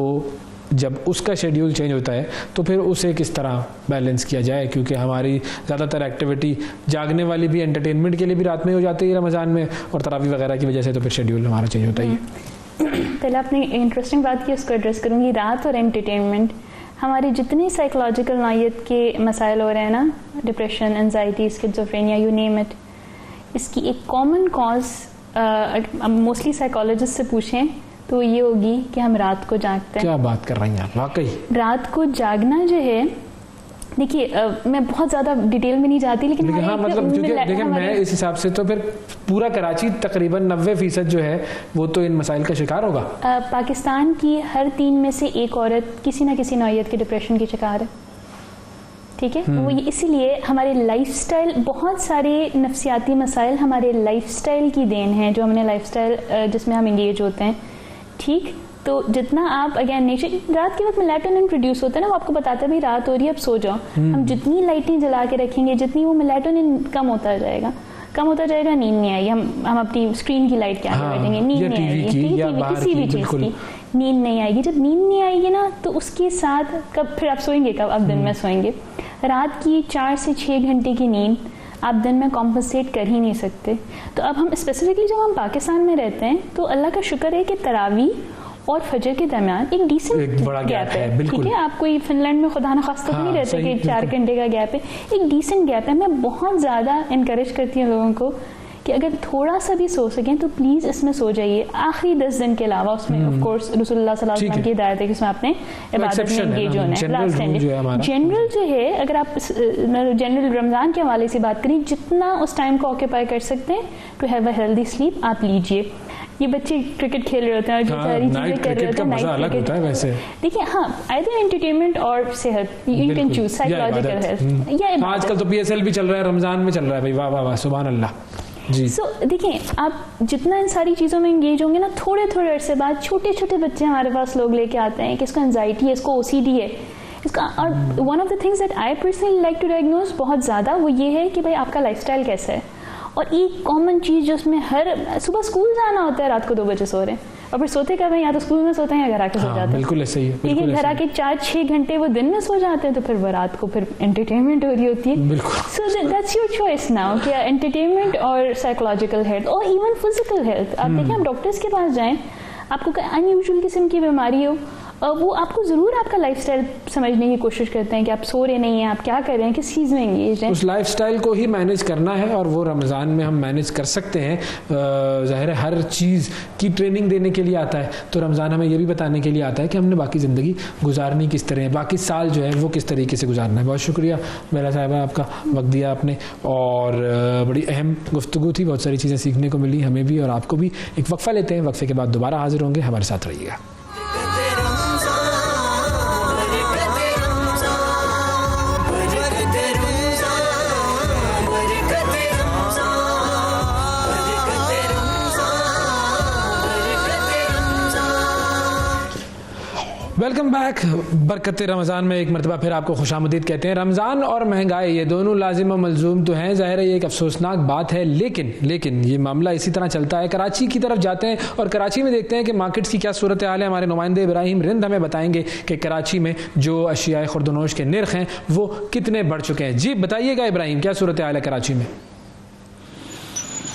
जब उसका शेड्यूल चेंज होता है तो फिर उसे किस तरह बैलेंस किया जाए, क्योंकि हमारी ज़्यादातर एक्टिविटी जागने वाली भी, एंटरटेनमेंट के लिए भी रात में हो जाती है रमज़ान में, और तरावी वगैरह की वजह से तो फिर शेड्यूल हमारा चेंज होता ही है। पहले आपने इंटरेस्टिंग बात की, उसको एड्रेस करूँगी। रात और एंटरटेनमेंट, हमारे जितने साइकोलॉजिकल नौयत के मसाइल हो रहे हैं ना, depression, anxiety, schizophrenia, you name it, इसकी एक कॉमन कॉज मोस्टली साइकोलॉजिस्ट से पूछें तो ये होगी कि हम रात को जागते हैं। क्या बात कर रही हैं आप, वाकई रात को जागना जो है, देखिए मैं बहुत ज़्यादा डिटेल में नहीं जाती, लेकिन हाँ, मतलब देखिए मैं इस हिसाब से तो फिर पूरा कराची तकरीबन 90% जो है वो तो इन मसाइल का शिकार होगा। पाकिस्तान की हर 3 में से एक औरत किसी ना किसी नौयत के डिप्रेशन की शिकार है। ठीक है, वो इसीलिए हमारे लाइफस्टाइल, बहुत सारे नफ्सियाती मसाइल हमारे लाइफस्टाइल की देन है, जो हमने लाइफस्टाइल जिसमें हम इंगेज होते हैं। ठीक, तो जितना आप अगेन नेचर, रात के वक्त मेलाटोनिन प्रोड्यूस होता है ना, वो आपको बताता है भाई रात हो रही है, अब सो जाओ। हम जितनी लाइटें जला के रखेंगे, जितनी वो मेलाटोनिन कम होता जाएगा, नींद नहीं आएगी। हम अपनी स्क्रीन की लाइट के आगे बैठेंगे, नींद नहीं आएगी, किसी भी चीज की नींद नहीं आएगी। जब नींद नहीं आएगी ना, तो उसके साथ कब फिर आप सोएंगे, कब आप दिन में सोएंगे। रात की 4 से 6 घंटे की नींद आप दिन में कॉम्पनसेट कर ही नहीं सकते। तो अब हम स्पेसिफिकली जब हम पाकिस्तान में रहते हैं, तो अल्लाह का शुक्र है कि तरावी और फजर के दरमियान एक डिसेंट गैप है। ठीक है, आप कोई फिनलैंड में खुदा न खास्ता नहीं रहते कि 4 घंटे का गैप है, एक डिसेंट गैप है। मैं बहुत ज़्यादा इनकरेज करती हूँ लोगों को कि अगर थोड़ा सा भी सो सकें तो प्लीज़ इसमें सो जाइए आखिरी 10 दिन के अलावा। उसमें ऑफ कोर्स रसूलुल्लाह सल्लल्लाहु अलैहि वसल्लम की हिदायत है कि उसमें आपने इबादत में एंगेज होना है। जनरल जो है, अगर आप जनरल रमज़ान के हवाले से बात करें, जितना उस टाइम को ऑक्यूपाई कर सकते हैं to have a healthy sleep आप लीजिए। ये बच्चे क्रिकेट खेल रहे होते हैं और जो सारी चीजें कर रहे होते हैं, नाइट क्रिकेट वैसे देखिए, हाँ आइदर एंटरटेनमेंट और सेहत, you can choose psychological health या आजकल तो PSL भी चल रहा है, रमजान में चल रहा है भाई, वाह वाह वाह, सुभान अल्लाह जी। सो देखिए, आप जितना इन सारी चीज़ों में एंगेज होंगे ना, थोड़े थोड़े अरसे बाद छोटे छोटे बच्चे हमारे पास लोग लेके आते हैं कि इसको एंजाइटी है, इसको OCD है, इसका। और one of the things that I personally like to diagnose बहुत ज़्यादा, वो ये है कि भाई आपका लाइफस्टाइल कैसा है। और एक कॉमन चीज़ जो उसमें हर सुबह स्कूल जाना होता है, रात को 2 बजे सो रहे हैं, और फिर सोते कब हैं, या तो स्कूल में सोते हैं या घर आके सो जाते हैं। बिल्कुल ऐसे ही है। लेकिन घर आके 4-6 घंटे वो दिन में सो जाते हैं, तो फिर वो रात को फिर एंटरटेनमेंट हो रही होती है। So that's your choice now कि एंटरटेनमेंट और साइकोलॉजिकल हेल्थ और इवन फिजिकल हेल्थ। आप देखिए, आप डॉक्टर्स के पास जाएं, आपको अनयूजुअल किस्म की बीमारी हो, वो आपको ज़रूर आपका लाइफस्टाइल समझने की कोशिश करते हैं कि आप सो रहे नहीं हैं, आप क्या कर रहे हैं, किस चीज़ में एंगेज हैं। उस लाइफस्टाइल को ही मैनेज करना है, और वो रमज़ान में हम मैनेज कर सकते हैं। ज़ाहिर है हर चीज़ की ट्रेनिंग देने के लिए आता है, तो रमज़ान हमें ये भी बताने के लिए आता है कि हमने बाकी ज़िंदगी गुजारनी किस तरह है, बाकी साल जो है वो किस तरीके से गुजारना है। बहुत शुक्रिया मेरा साहिबा, आपका वक्त दिया आपने, और बड़ी अहम गुफ्तगू थी, बहुत सारी चीज़ें सीखने को मिली हमें भी और आपको भी। एक वक्फ़ा लेते हैं, वक्फ़े के बाद दोबारा हाजिर होंगे, हमारे साथ रहिएगा। Welcome back. बरकत रमज़ान में एक मरतबा फिर आपको खुशामदीद कहते हैं। रमज़ान और महंगाई ये दोनों लाजिम और मलजूम तो हैं, ज़ाहिर है ये एक अफसोसनाक बात है, लेकिन ये मामला इसी तरह चलता है। कराची की तरफ जाते हैं और कराची में देखते हैं कि मार्केट्स की क्या सूरत हाल है। हमारे नुमाइंदे इब्राहिम रिंद हमें बताएंगे कि कराची में जो अशियाए खुर्दनोश के निर्ख हैं वो कितने बढ़ चुके हैं। जी बताइएगा इब्राहिम, क्या सूरत हाल है कराची में?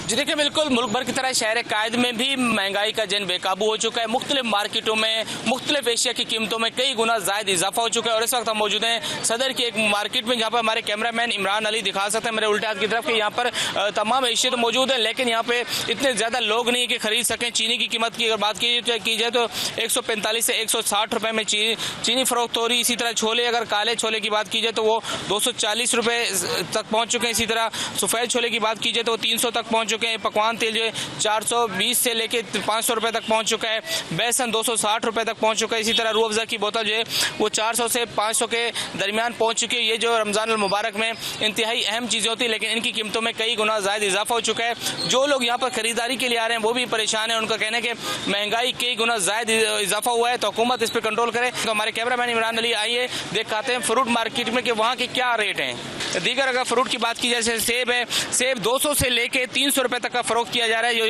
जी देखिए, बिल्कुल मुल्क भर की तरह शहर कायद में भी महंगाई का जन बेकाबू हो चुका है। मुख्तलिफ मार्केटों में मुख्तलिफ एशिया की कीमतों में कई गुना ज़्यादा इजाफा हो चुका है। और इस वक्त हम मौजूद हैं सदर की एक मार्केट में, जहाँ पर हमारे कैमरामैन इमरान अली दिखा सकते हैं मेरे उल्टे हाथ की तरफ कि यहाँ पर तमाम एशिया तो मौजूद है, लेकिन यहाँ पे इतने ज़्यादा लोग नहीं है कि खरीद सकें। चीनी की कीमत की अगर बात की जाए तो 145 से 160 रुपये में चीनी फरोख्त हो रही। इसी तरह छोले, अगर काले छोले की बात की जाए तो वो 240 रुपये तक पहुँच चुके हैं। इसी तरह सफ़ेद छोले की बात की जाए तो वो 300 तक पहुँच चुके हैं। पकवान तेल 420 से लेके 500 रुपए तक पहुंच चुका है। बेसन 260 रुपए तक पहुंच चुका है। इसी तरह रूह अफ़ज़ा की बोतल जो है वो 400 से 500 के दरमियान पहुंच चुकी है। ये जो रमज़ान अल मुबारक में इंतहाई अहम चीज़ें होती है, लेकिन इनकी कीमतों में कई गुना ज़्यादा इजाफा हो चुका है। जो लोग यहाँ पर खरीदारी के लिए आ रहे हैं वो भी परेशान है। उनका कहना है कि महंगाई कई गुना ज़्यादा इजाफा हुआ है, तो हुकूमत इस पर कंट्रोल करे। तो हमारे कैमरामैन इमरान अली आइए दिखाते हैं फ्रूट मार्केट में कि वहाँ के क्या रेट हैं। दीगर अगर फ्रूट की बात की जाए, जैसे सेब है, सेब 200 से लेके 300 रुपए तक का फरोख्त किया जा रहा है, जो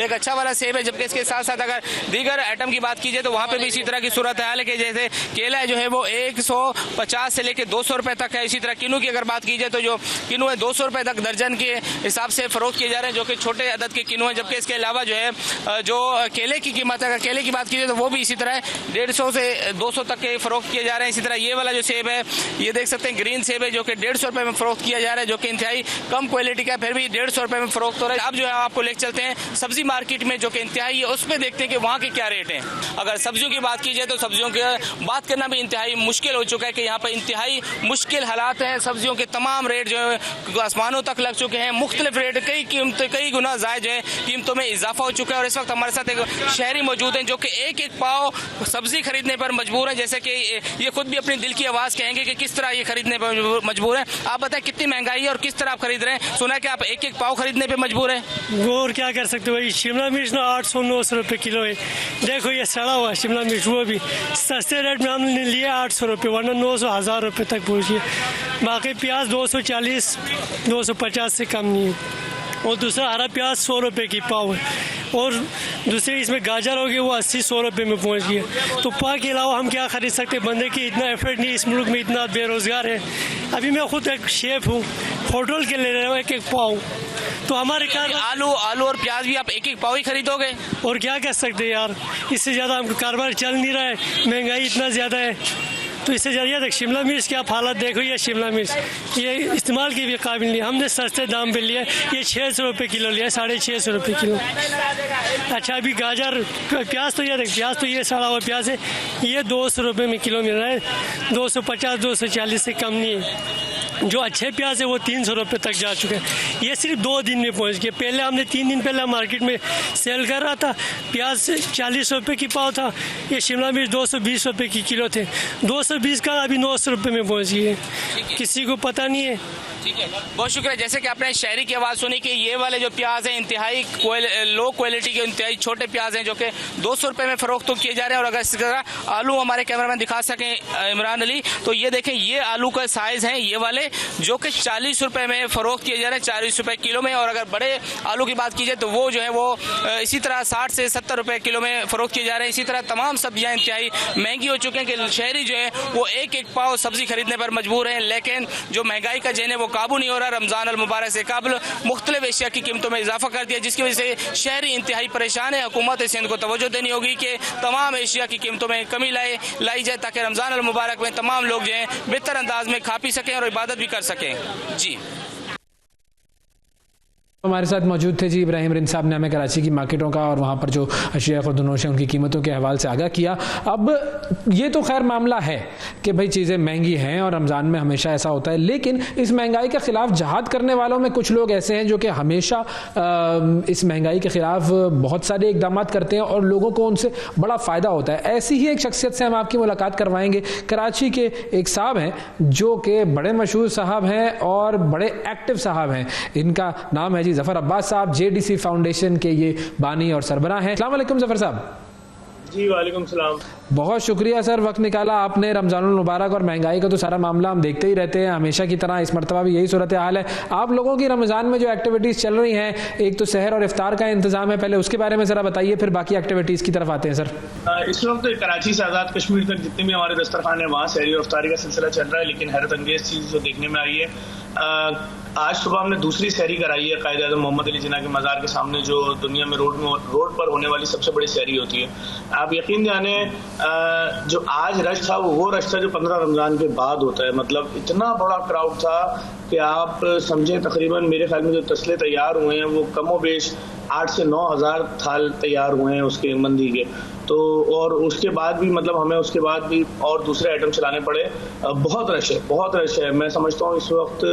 एक अच्छा वाला सेब है। जबकि इसके साथ साथ अगर दीगर आइटम की बात की जाए तो वहाँ पे भी इसी तरह की सूरत हाल है कि जैसे केला जो है वो 150 से लेके 200 रुपए तक है। इसी तरह किन्नू की अगर बात की जाए तो जो किन्नू है 200 रुपए तक दर्जन के हिसाब से फरोख्त किए जा रहे हैं, जो कि छोटे अदद के किन्नू है। जबकि इसके अलावा जो है जो केले की कीमत है, अगर केले की बात की जाए तो वो भी इसी तरह 150 से 200 तक के फरोख्त किए जा रहे हैं। इसी तरह ये वाला जो सेब है, ये देख सकते हैं ग्रीन सेब है, जो कि 150 रुपए में फरोख्त किया जा रहा है, जो कि इंतहाई कम क्वालिटी का, फिर भी 150 रुपए में फरोख्त हो रहा है। अब जो है आपको लेकर चलते हैं सब्जी मार्केट में, जो कि इंतहाई है, उस पर देखते हैं कि वहाँ के क्या रेट हैं। अगर सब्जियों की बात की जाए तो सब्जियों की बात करना भी इंतहाई मुश्किल हो चुका है कि यहाँ पर इंतहाई मुश्किल हालात हैं। सब्जियों के तमाम रेट जो है आसमानों तक लग चुके हैं। मुख्तलिफ रेट, कई गुना ज़्यादा जो है कीमतों में इजाफा हो चुका है। और इस वक्त हमारे साथ एक शहरी मौजूद हैं जो कि एक एक पाव सब्जी खरीदने पर मजबूर है। जैसे कि ये खुद भी अपनी दिल की आवाज़ कहेंगे कि किस तरह ये खरीदने पर मजबूर है। आप बताएं कितनी महंगाई है और किस तरह आप खरीद रहे हैं? सुना कि आप एक एक पाव खरीदने पर मजबूर है। और क्या कर सकते हो भाई, शिमला मिर्च ना 800-900 रुपये किलो है। देखो ये सड़ा हुआ शिमला मिर्च, वो भी सस्ते रेट में हमने लिया 800 रुपये, वरना 900-1000 रुपये तक पहुँची। बाकी प्याज 240-250 से कम नहीं है। और दूसरा हरा प्याज 100 रुपये की पाव है। और दूसरे इसमें गाजर हो गई वो 80-100 रुपये में पहुंच गया। तो पाव के अलावा हम क्या खरीद सकते? बंदे की इतना एफर्ट नहीं, इस मुल्क में इतना बेरोज़गार है। अभी मैं खुद एक शेफ हूँ, होटल के ले रहा हूँ एक एक पाव। तो हमारे आलू और प्याज भी आप एक एक पाव ही खरीदोगे? और क्या कर सकते हैं यार, इससे ज़्यादा हमको कारोबार चल नहीं रहा है, महंगाई इतना ज़्यादा है। तो इससे ज़रिए तक शिमला मिर्च की आप हालत देखो, ये शिमला मिर्च ये इस्तेमाल के भी काबिल नहीं। हमने सस्ते दाम पे लिया, ये 600 रुपये किलो लिया, 650 रुपये किलो। अच्छा अभी गाजर प्याज तो ये देख, प्याज तो ये सड़ा हुआ प्याज है, ये 200 रुपये में किलो मिल रहा है, 250 240 से कम नहीं है। जो अच्छे प्याज है वो 300 रुपये तक जा चुके हैं। ये सिर्फ 2 दिन में पहुंच गए। पहले हमने 3 दिन पहले मार्केट में सेल कर रहा था, प्याज 40 रुपये की पाव था, ये शिमला मिर्च 220 रुपये की किलो थे, 220 का अभी 900 रुपये में पहुंच गए। किसी को पता नहीं है। ठीक है, बहुत शुक्रिया। जैसे कि आपने शहरी की आवाज़ सुनी कि ये वाले जो प्याज हैं इंतहाई लो क्वालिटी के इंतहाई छोटे प्याज हैं जो कि 200 रुपये में फ़रोख्त किए जा रहे हैं। और अगर इस तरह आलू हमारे कैमरामैन दिखा सकें इमरान अली, तो ये देखें ये आलू का साइज़ हैं ये वाले जो कि 40 रुपये में फ़रोख्त किए जा रहे हैं, 40 रुपये किलो में। और अगर बड़े आलू की बात की जाए तो वो जो है वो इसी तरह 60 से 70 रुपये किलो में फ़रोख्त किए जा रहे हैं। इसी तरह तमाम सब्जियाँ इंतहाई महंगी हो चुकी हैं कि शहरी जो है वो एक एक पाव सब्ज़ी खरीदने पर मजबूर हैं। लेकिन जो महंगाई का जेन है वो काबू नहीं हो रहा। रमज़ान अल मुबारक से कबल मुख्तलिफ एशिया की कीमतों में इजाफा कर दिया, जिसकी वजह से शहरी इंतहाई परेशान है। हुकूमत सिंध को तवज्जो देनी होगी कि तमाम एशिया की कीमतों में कमी लाई जाए ताकि रमज़ान अल मुबारक में तमाम लोग जो हैं बेहतर अंदाज में खा पी सकें और इबादत भी कर सकें। जी हमारे साथ मौजूद थे जी इब्राहिम रिंद साहब ने हमें कराची की मार्केटों का और वहाँ पर जो अशिया खुर्दनोश है उनकी कीमतों के हवाले से आगाह किया। अब ये तो खैर मामला है कि भाई चीज़ें महंगी हैं और रमज़ान में हमेशा ऐसा होता है, लेकिन इस महंगाई के ख़िलाफ़ जहाद करने वालों में कुछ लोग ऐसे हैं जो कि हमेशा इस महंगाई के ख़िलाफ़ बहुत सारे इकदाम करते हैं और लोगों को उनसे बड़ा फ़ायदा होता है। ऐसी ही एक शख्सियत से हम आपकी मुलाकात करवाएंगे। कराची के एक साहब हैं जो कि बड़े मशहूर साहब हैं और बड़े एक्टिव साहब हैं। इनका नाम है जी ज़फ़र अब्बास साहब, JDC फाउंडेशन के ये बानी और सरबराह हैं। अस्सलाम वालेकुम ज़फ़र साहब। जी वालेकुम सलाम। बहुत शुक्रिया सर, वक्त निकाला आपने। रमज़ानुल मुबारक और महंगाई का तो सारा मामला हम देखते ही रहते हैं, हमेशा की तरह इस मरतबा भी यही सूरत हाल है। आप लोगों की रमज़ान में जो एक्टिविटीज़ चल रही हैं, एक तो सहर और इफ्तार का इंतज़ाम है, पहले उसके बारे में ज़रा बताइए, फिर बाकी एक्टिविटीज़ की तरफ आते हैं सर। इस वक्त कराची से आज़ाद कश्मीर तक जितने भी हमारे दस्तरखान है वहाँ सहरी और इफ्तारी का सिलसिला चल रहा है। लेकिन हैरत अंगेज़ चीज़ जो देखने में आई है, आज सुबह हमने दूसरी सहरी कराई है कायद आज़म मोहम्मद अली जिन्ना के मज़ार के सामने, जो दुनिया में रोड पर होने वाली सबसे बड़ी सहरी होती है। आप यकीन जाने जो आज रश था वो रश था जो 15 रमज़ान के बाद होता है। मतलब इतना बड़ा क्राउड था कि आप समझें तकरीबन मेरे ख्याल में जो तसले तैयार हुए हैं वो कमो बेश 8 से 9 हज़ार थाल तैयार हुए हैं उसके मंदी के। तो और उसके बाद भी मतलब हमें उसके बाद भी और दूसरे आइटम चलाने पड़े। बहुत रश है, बहुत रश है। मैं समझता हूँ इस वक्त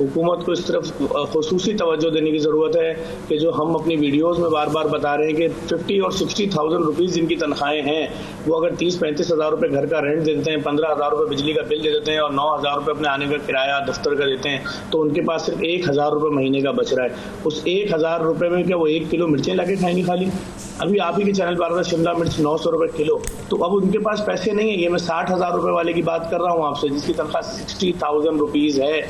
हुकूमत को इस तरफ खुसूसी तवज्जो देने की ज़रूरत है कि जो हम अपनी वीडियोस में बार बार बता रहे हैं कि 50 और 60,000 रुपीज़ जिनकी तनख्वाहें हैं वो अगर 30-35 हज़ार रुपये घर का रेंट दे देते हैं, 15 हज़ार रुपये बिजली का बिल दे देते हैं और 9 हज़ार रुपये अपने आने का किराया दफ्तर का देते हैं, तो उनके पास सिर्फ 1,000 रुपये महीने का बच रहा है। उस 1,000 रुपये में क्या वो 1 किलो मिर्चें लाके खाएंगे खाली? अभी आप ही के चैनल पर आ रहा है शिमला मिर्च 900 रुपये किलो, तो अब उनके पास पैसे नहीं है। ये मैं 60,000 रुपये वाले की बात कर रहा हूँ आपसे, जिसकी तनख्वाह 60,000 रुपीज़ है।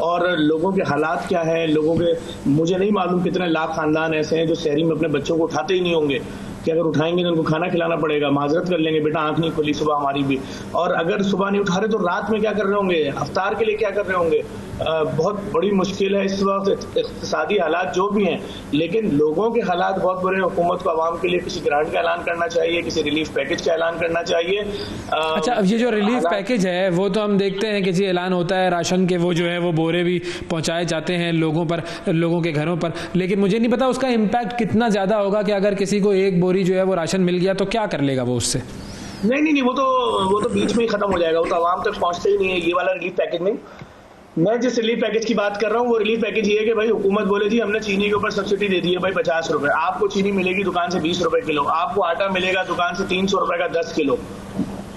और लोगों के हालात क्या है, लोगों के मुझे नहीं मालूम कितने लाख खानदान ऐसे हैं जो शहरी में अपने बच्चों को उठाते ही नहीं होंगे कि अगर उठाएंगे तो उनको खाना खिलाना पड़ेगा। माजरत कर लेंगे, बेटा आंख नहीं खुली सुबह हमारी भी। और अगर सुबह नहीं उठा रहे तो रात में क्या कर रहे होंगे, अफ्तार के लिए क्या कर रहे होंगे? बहुत बड़ी मुश्किल है इस वक्त, इक़्तिसादी हालात जो भी हैं। लेकिन लोगों के हालात बहुत बुरे हैं। हुकूमत को आवाम के लिए किसी ग्रांट का ऐलान करना चाहिए, किसी रिलीफ पैकेज का ऐलान करना चाहिए। अच्छा, अब ये जो रिलीफ पैकेज है वो तो हम देखते हैं कि जी ऐलान होता है, राशन के वो जो है वो बोरे भी पहुंचाए जाते हैं लोगों पर, लोगों के घरों पर, लेकिन मुझे नहीं पता उसका इम्पैक्ट कितना ज़्यादा होगा कि अगर किसी को एक बोरी जो है वो राशन मिल गया तो क्या कर लेगा वो उससे? नहीं, वो तो बीच में ही खत्म हो जाएगा, वो तो आवाम तक पहुंचते ही नहीं है। ये वाला रिलीफ पैकेज नहीं, मैं जिस रिलीफ पैकेज की बात कर रहा हूँ वो रिलीफ पैकेज ये है कि भाई हुकूमत बोले जी हमने चीनी के ऊपर सब्सिडी दे दी है भाई 50 रुपए, आपको चीनी मिलेगी दुकान से 20 रुपए किलो, आपको आटा मिलेगा दुकान से 300 रुपए का 10 किलो।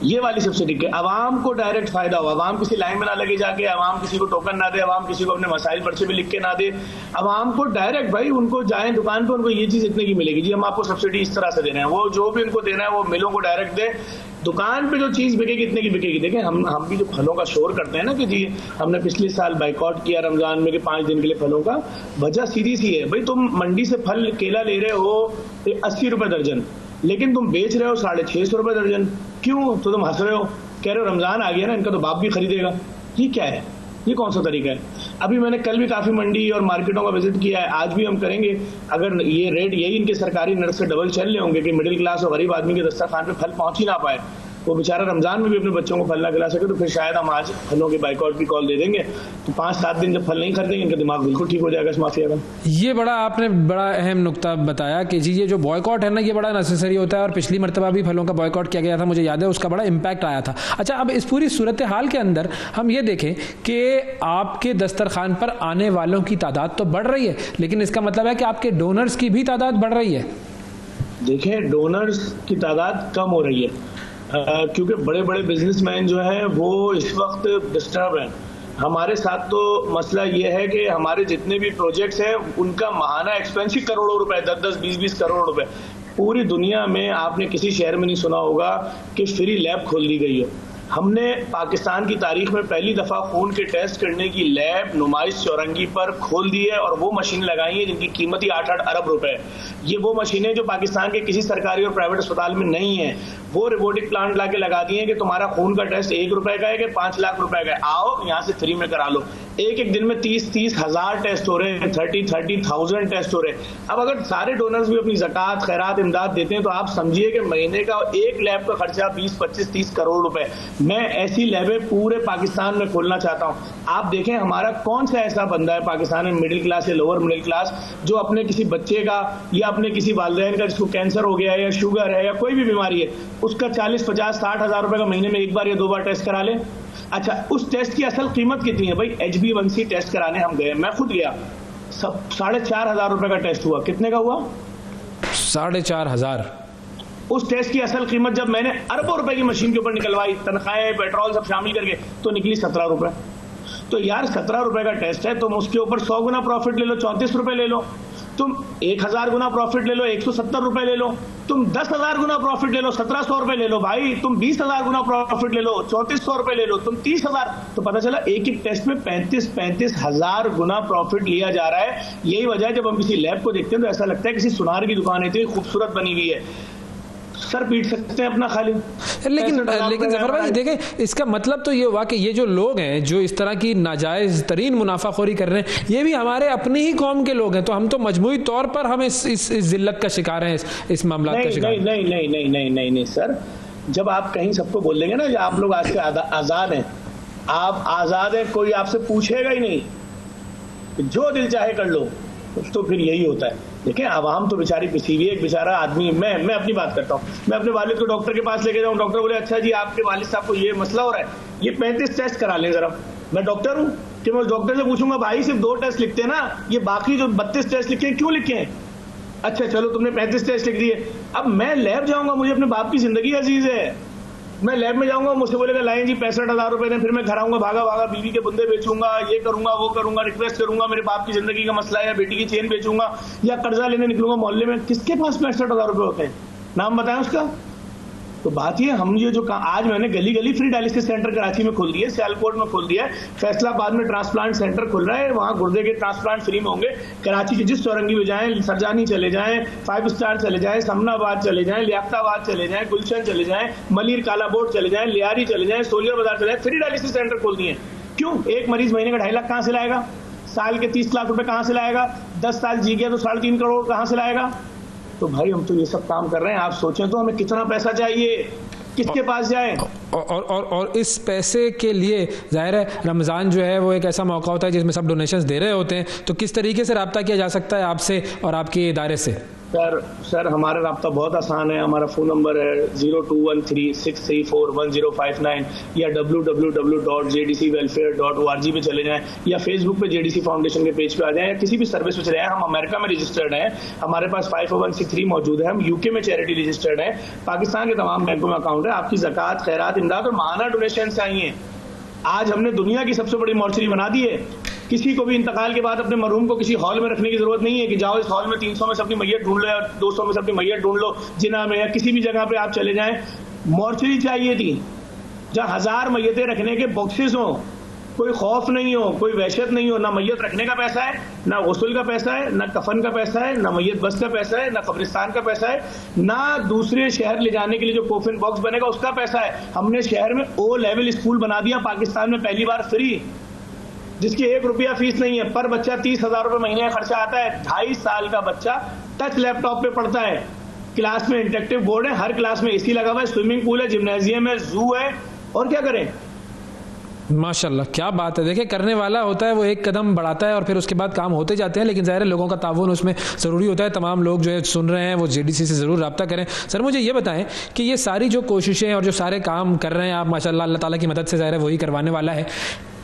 ये वाली सब्सिडी के आवाम को डायरेक्ट फायदा हो, आवाम किसी लाइन में ना लगे जाके, आवाम किसी को टोकन ना दे, आवाम किसी को अपने मसाइल पर्चे भी लिख के ना दे, आवाम को डायरेक्ट भाई उनको जाए दुकान पे उनको ये चीज इतने की मिलेगी जी, हम आपको सब्सिडी इस तरह से दे रहे हैं। वो जो भी उनको देना है वो मिलों को डायरेक्ट दे, दुकान पे जो चीज बिकेगी इतने की बिकेगी। देखें हम भी जो फलों का शोर करते हैं ना कि जी हमने पिछले साल बाइकआउट किया रमजान में कि 5 दिन के लिए फलों का, वजह सीधी सी है भाई तुम मंडी से फल केला ले रहे हो 80 रुपए दर्जन, लेकिन तुम बेच रहे हो 650 रुपए दर्जन, क्यों? तो तुम हंस रहे हो, कह रहे हो रमजान आ गया ना इनका तो बाप भी खरीदेगा। ये क्या है, ये कौन सा तरीका है? अभी मैंने कल भी काफी मंडी और मार्केटों का विजिट किया है, आज भी हम करेंगे। अगर ये रेट यही इनके सरकारी नर्स से डबल चल रहे होंगे कि मिडिल क्लास और गरीब आदमी के दस्तरखान पे फल पहुंच ही ना पाए, वो बेचारा रमजान में भी अपने बच्चों को फल ना खिला सके, तो फिर शायद हम आज फलों के बाइकआउट की कॉल दे देंगे, तो 5-7 दिन जब फल नहीं खरीदेंगे इनका दिमाग बिल्कुल ठीक हो जाएगा इस माफिया का। ये बड़ा आपने बड़ा अहम नुक्ता बताया कि जी ये जो बॉयकॉट है ना, ये बड़ा नेसेसरी होता है, और पिछली मरतबा भी फलों का बॉयकॉट किया गया था, मुझे याद है, उसका बड़ा इम्पैक्ट आया था। अच्छा, अब इस पूरी सूरत हाल के अंदर हम ये देखें कि आपके दस्तरखान पर आने वालों की तादाद तो बढ़ रही है, लेकिन इसका मतलब है कि आपके डोनर्स की भी तादाद बढ़ रही है। देखें, डोनर्स की तादाद कम हो रही है क्योंकि बड़े बड़े बिजनेसमैन जो हैं वो इस वक्त डिस्टर्ब हैं। हमारे साथ तो मसला ये है कि हमारे जितने भी प्रोजेक्ट्स हैं उनका माहाना एक्सपेंस ही करोड़ों रुपए, 10-10, 20-20 करोड़ रुपए। पूरी दुनिया में आपने किसी शहर में नहीं सुना होगा कि फ्री लैब खोल दी गई है। हमने पाकिस्तान की तारीख में पहली दफा खून के टेस्ट करने की लैब नुमाइश चौरंगी पर खोल दी है, और वो मशीन लगाई है जिनकी कीमत ही 8-8 अरब रुपए है। ये वो मशीनें जो पाकिस्तान के किसी सरकारी और प्राइवेट अस्पताल में नहीं है, वो रोबोटिक प्लांट लाके लगा दिए हैं कि तुम्हारा खून का टेस्ट 1 रुपए का है कि 5 लाख रुपए का है, आओ यहाँ से फ्री में करा लो। एक दिन में 30-30 हजार टेस्ट हो रहे हैं, 30,000 टेस्ट हो रहे हैं। अब अगर सारे डोनर्स भी अपनी ज़कात, खैरात, इमदाद देते हैं तो आप समझिए कि महीने का एक लैब का खर्चा 20-25-30 करोड़ रुपए। मैं ऐसी लैबें पूरे पाकिस्तान में खोलना चाहता हूं। आप देखें हमारा कौन सा ऐसा बंदा है पाकिस्तान में, मिडिल क्लास या लोअर मिडिल क्लास, जो अपने किसी बच्चे का या अपने किसी वालिदैन का जिसको कैंसर हो गया है या शुगर है या कोई भी बीमारी है, उसका 40-50-60 हजार रुपए का महीने में एक बार या 2 बार टेस्ट करा ले। अच्छा, उस टेस्ट की असल कीमत कितनी है भाई? HbA1c टेस्ट कराने हम गए, मैं खुद गया, 4,500 रुपए का टेस्ट हुआ। कितने का हुआ? 4,500। उस टेस्ट की असल कीमत जब मैंने अरबों रुपए की मशीन के ऊपर निकलवाई, तनख्वाहें, पेट्रोल सब शामिल करके, तो निकली 17 रुपए। तो यार 17 रुपए का टेस्ट है, तुम उसके ऊपर 100 गुना प्रॉफिट ले लो, 34 रुपए ले लो। तुम 1000 गुना प्रॉफिट ले लो, 170 रुपए ले लो। तुम 10,000 गुना प्रॉफिट ले लो, 1700 रुपए ले लो भाई। तुम 20,000 गुना प्रॉफिट ले लो, 3400 रुपए ले लो। तुम 30,000, तो पता चला एक एक टेस्ट में 35 हजार गुना प्रॉफिट लिया जा रहा है। यही वजह है जब हम किसी लैब को देखते हैं तो ऐसा लगता है किसी सुनार की दुकान है, इतनी खूबसूरत बनी हुई है, सर पीट सकते हैं अपना खाली। लेकिन जफर भाई देखें, इसका मतलब तो ये हुआ कि ये जो लोग हैं जो इस तरह की नाजायज तरीन मुनाफाखोरी कर रहे हैं, ये भी हमारे अपनी ही कौम के लोग हैं, तो हम तो मजमूई तौर पर हम इस जिल्लत का शिकार हैं, इस मामला का शिकार। नहीं सर, जब आप कहीं सबको बोल देंगे ना आप लोग आज के आजाद हैं, आप आजाद हैं, कोई आपसे पूछेगा ही नहीं, जो दिल चाहे कर लो, तो फिर यही होता है। देखिए आवाम तो बेचारी पिसी हुई है। एक बेचारा आदमी, मैं अपनी बात करता हूँ, मैं अपने वालिद को डॉक्टर के पास लेके जाऊँ, डॉक्टर बोले अच्छा जी आपके वालिद साहब को ये मसला हो रहा है, ये 35 टेस्ट करा लें जरा। मैं डॉक्टर हूँ कि मैं डॉक्टर से पूछूंगा भाई सिर्फ 2 टेस्ट लिखते हैं ना, ये बाकी जो 32 टेस्ट लिखे हैं क्यों लिखे हैं? अच्छा चलो तुमने 35 टेस्ट लिख दिए, अब मैं लैब जाऊंगा, मुझे अपने बाप की जिंदगी अजीज है, मैं लैब में जाऊंगा, मुझसे बोलेगा लाइन जी 65,000 रुपए ने, फिर मैं घर आऊंगा भागा बीवी के बुंदे बेचूंगा, ये करूंगा वो करूंगा, रिक्वेस्ट करूंगा, मेरे बाप की जिंदगी का मसला है, या बेटी की चेन बेचूंगा, या कर्जा लेने निकलूंगा मोहल्ले में। किसके पास 65,000 रुपए होते हैं? नाम बताएं उसका। तो बात ये, हम ये जो आज मैंने गली गली फ्री डायलिसिस सेंटर कराची में खोल दिए, सियालकोट में खोल दिया है, फैसलाबाद में ट्रांसप्लांट सेंटर खुल रहा है, वहां गुर्दे के ट्रांसप्लांट फ्री में होंगे। कराची की जिस चौरंगी में जाएं, सरजानी चले जाएं, 5 स्टार चले जाएं, समनाबाद चले जाएं, लियाकताबाद चले जाएं, गुलशन चले जाएं, मलिर काला बोर्ड चले जाएं, लियारी चले जाएं, सोलिया बाजार चले जाएं, फ्री डायलिसिस सेंटर खोल दिए। क्यों? एक मरीज महीने का 2.5 लाख कहां से लाएगा? साल के 30 लाख रुपए कहां से लाएगा? 10 साल जी गया तो 3.5 करोड़ कहां से लाएगा? तो भाई हम तो ये सब काम कर रहे हैं, आप सोचें तो हमें कितना पैसा चाहिए, किसके पास जाए? और इस पैसे के लिए जाहिर है रमज़ान जो है वो एक ऐसा मौका होता है जिसमें सब डोनेशंस दे रहे होते हैं, तो किस तरीके से रब्ता किया जा सकता है आपसे और आपके इदारे से? सर हमारा रब्ता बहुत आसान है। हमारा फ़ोन नंबर है 021363411059 या www.jdcwelfare.org पे चले जाएं, या फेसबुक पे JDC फाउंडेशन के पेज पे आ जाएं, या किसी भी सर्विस पे चले जाएं। हम अमेरिका में रजिस्टर्ड हैं, हमारे पास 501c3 मौजूद है, हम यूके में चैरिटी रजिस्टर्ड हैं, पाकिस्तान के तमाम बैंकों में अकाउंट है। आपकी ज़कात, खैरात, इमदाद और माहाना डोनेशन चाहिए। आज हमने दुनिया की सबसे बड़ी मॉर्चरी बना दी है। किसी को भी इंतकाल के बाद अपने मरहूम को किसी हॉल में रखने की जरूरत नहीं है कि जाओ इस हॉल में 300 में से अपनी मैयत ढूंढ लो या 200 में से अपनी मैयत ढूंढ लो, जिना में या किसी भी जगह पे आप चले जाएं। मॉर्चरी चाहिए थी जहां 1000 मैयतें रखने के बॉक्सेस हो, कोई खौफ नहीं हो, कोई वहशत नहीं हो, ना मैयत रखने का पैसा है, ना गुस्ल का पैसा है, ना कफन का पैसा है, ना मैयत बस का पैसा है, ना कब्रिस्तान का पैसा है, ना दूसरे शहर ले जाने के लिए जो कोफिन बॉक्स बनेगा उसका पैसा है। हमने शहर में O लेवल स्कूल बना दिया, पाकिस्तान में पहली बार फ्री, जिसकी 1 रुपया फीस नहीं है, पर बच्चा 30,000 रुपए महीने का खर्चा आता है। 2.5 साल का बच्चा टच लैपटॉप पे पढ़ता है, क्लास में इंटरेक्टिव बोर्ड है, हर क्लास में एसी लगा हुआ है, स्विमिंग पूल है, जिम्नेजियम है, जू है, और क्या करें। माशाल्लाह, क्या बात है। देखिए, करने वाला होता है वो एक कदम बढ़ाता है और फिर उसके बाद काम होते जाते हैं, लेकिन ज़ाहिर है लोगों का ताउन उसमें ज़रूरी होता है। तमाम लोग जो है सुन रहे हैं वो जेडीसी से ज़रूर रब्ता करें। सर, मुझे ये बताएं कि ये सारी जो कोशिशें और जो सारे काम कर रहे हैं आप, माशाल्लाह, अल्लाह ताला की मदद से ज़ाहिर है वही करवाने वाला है,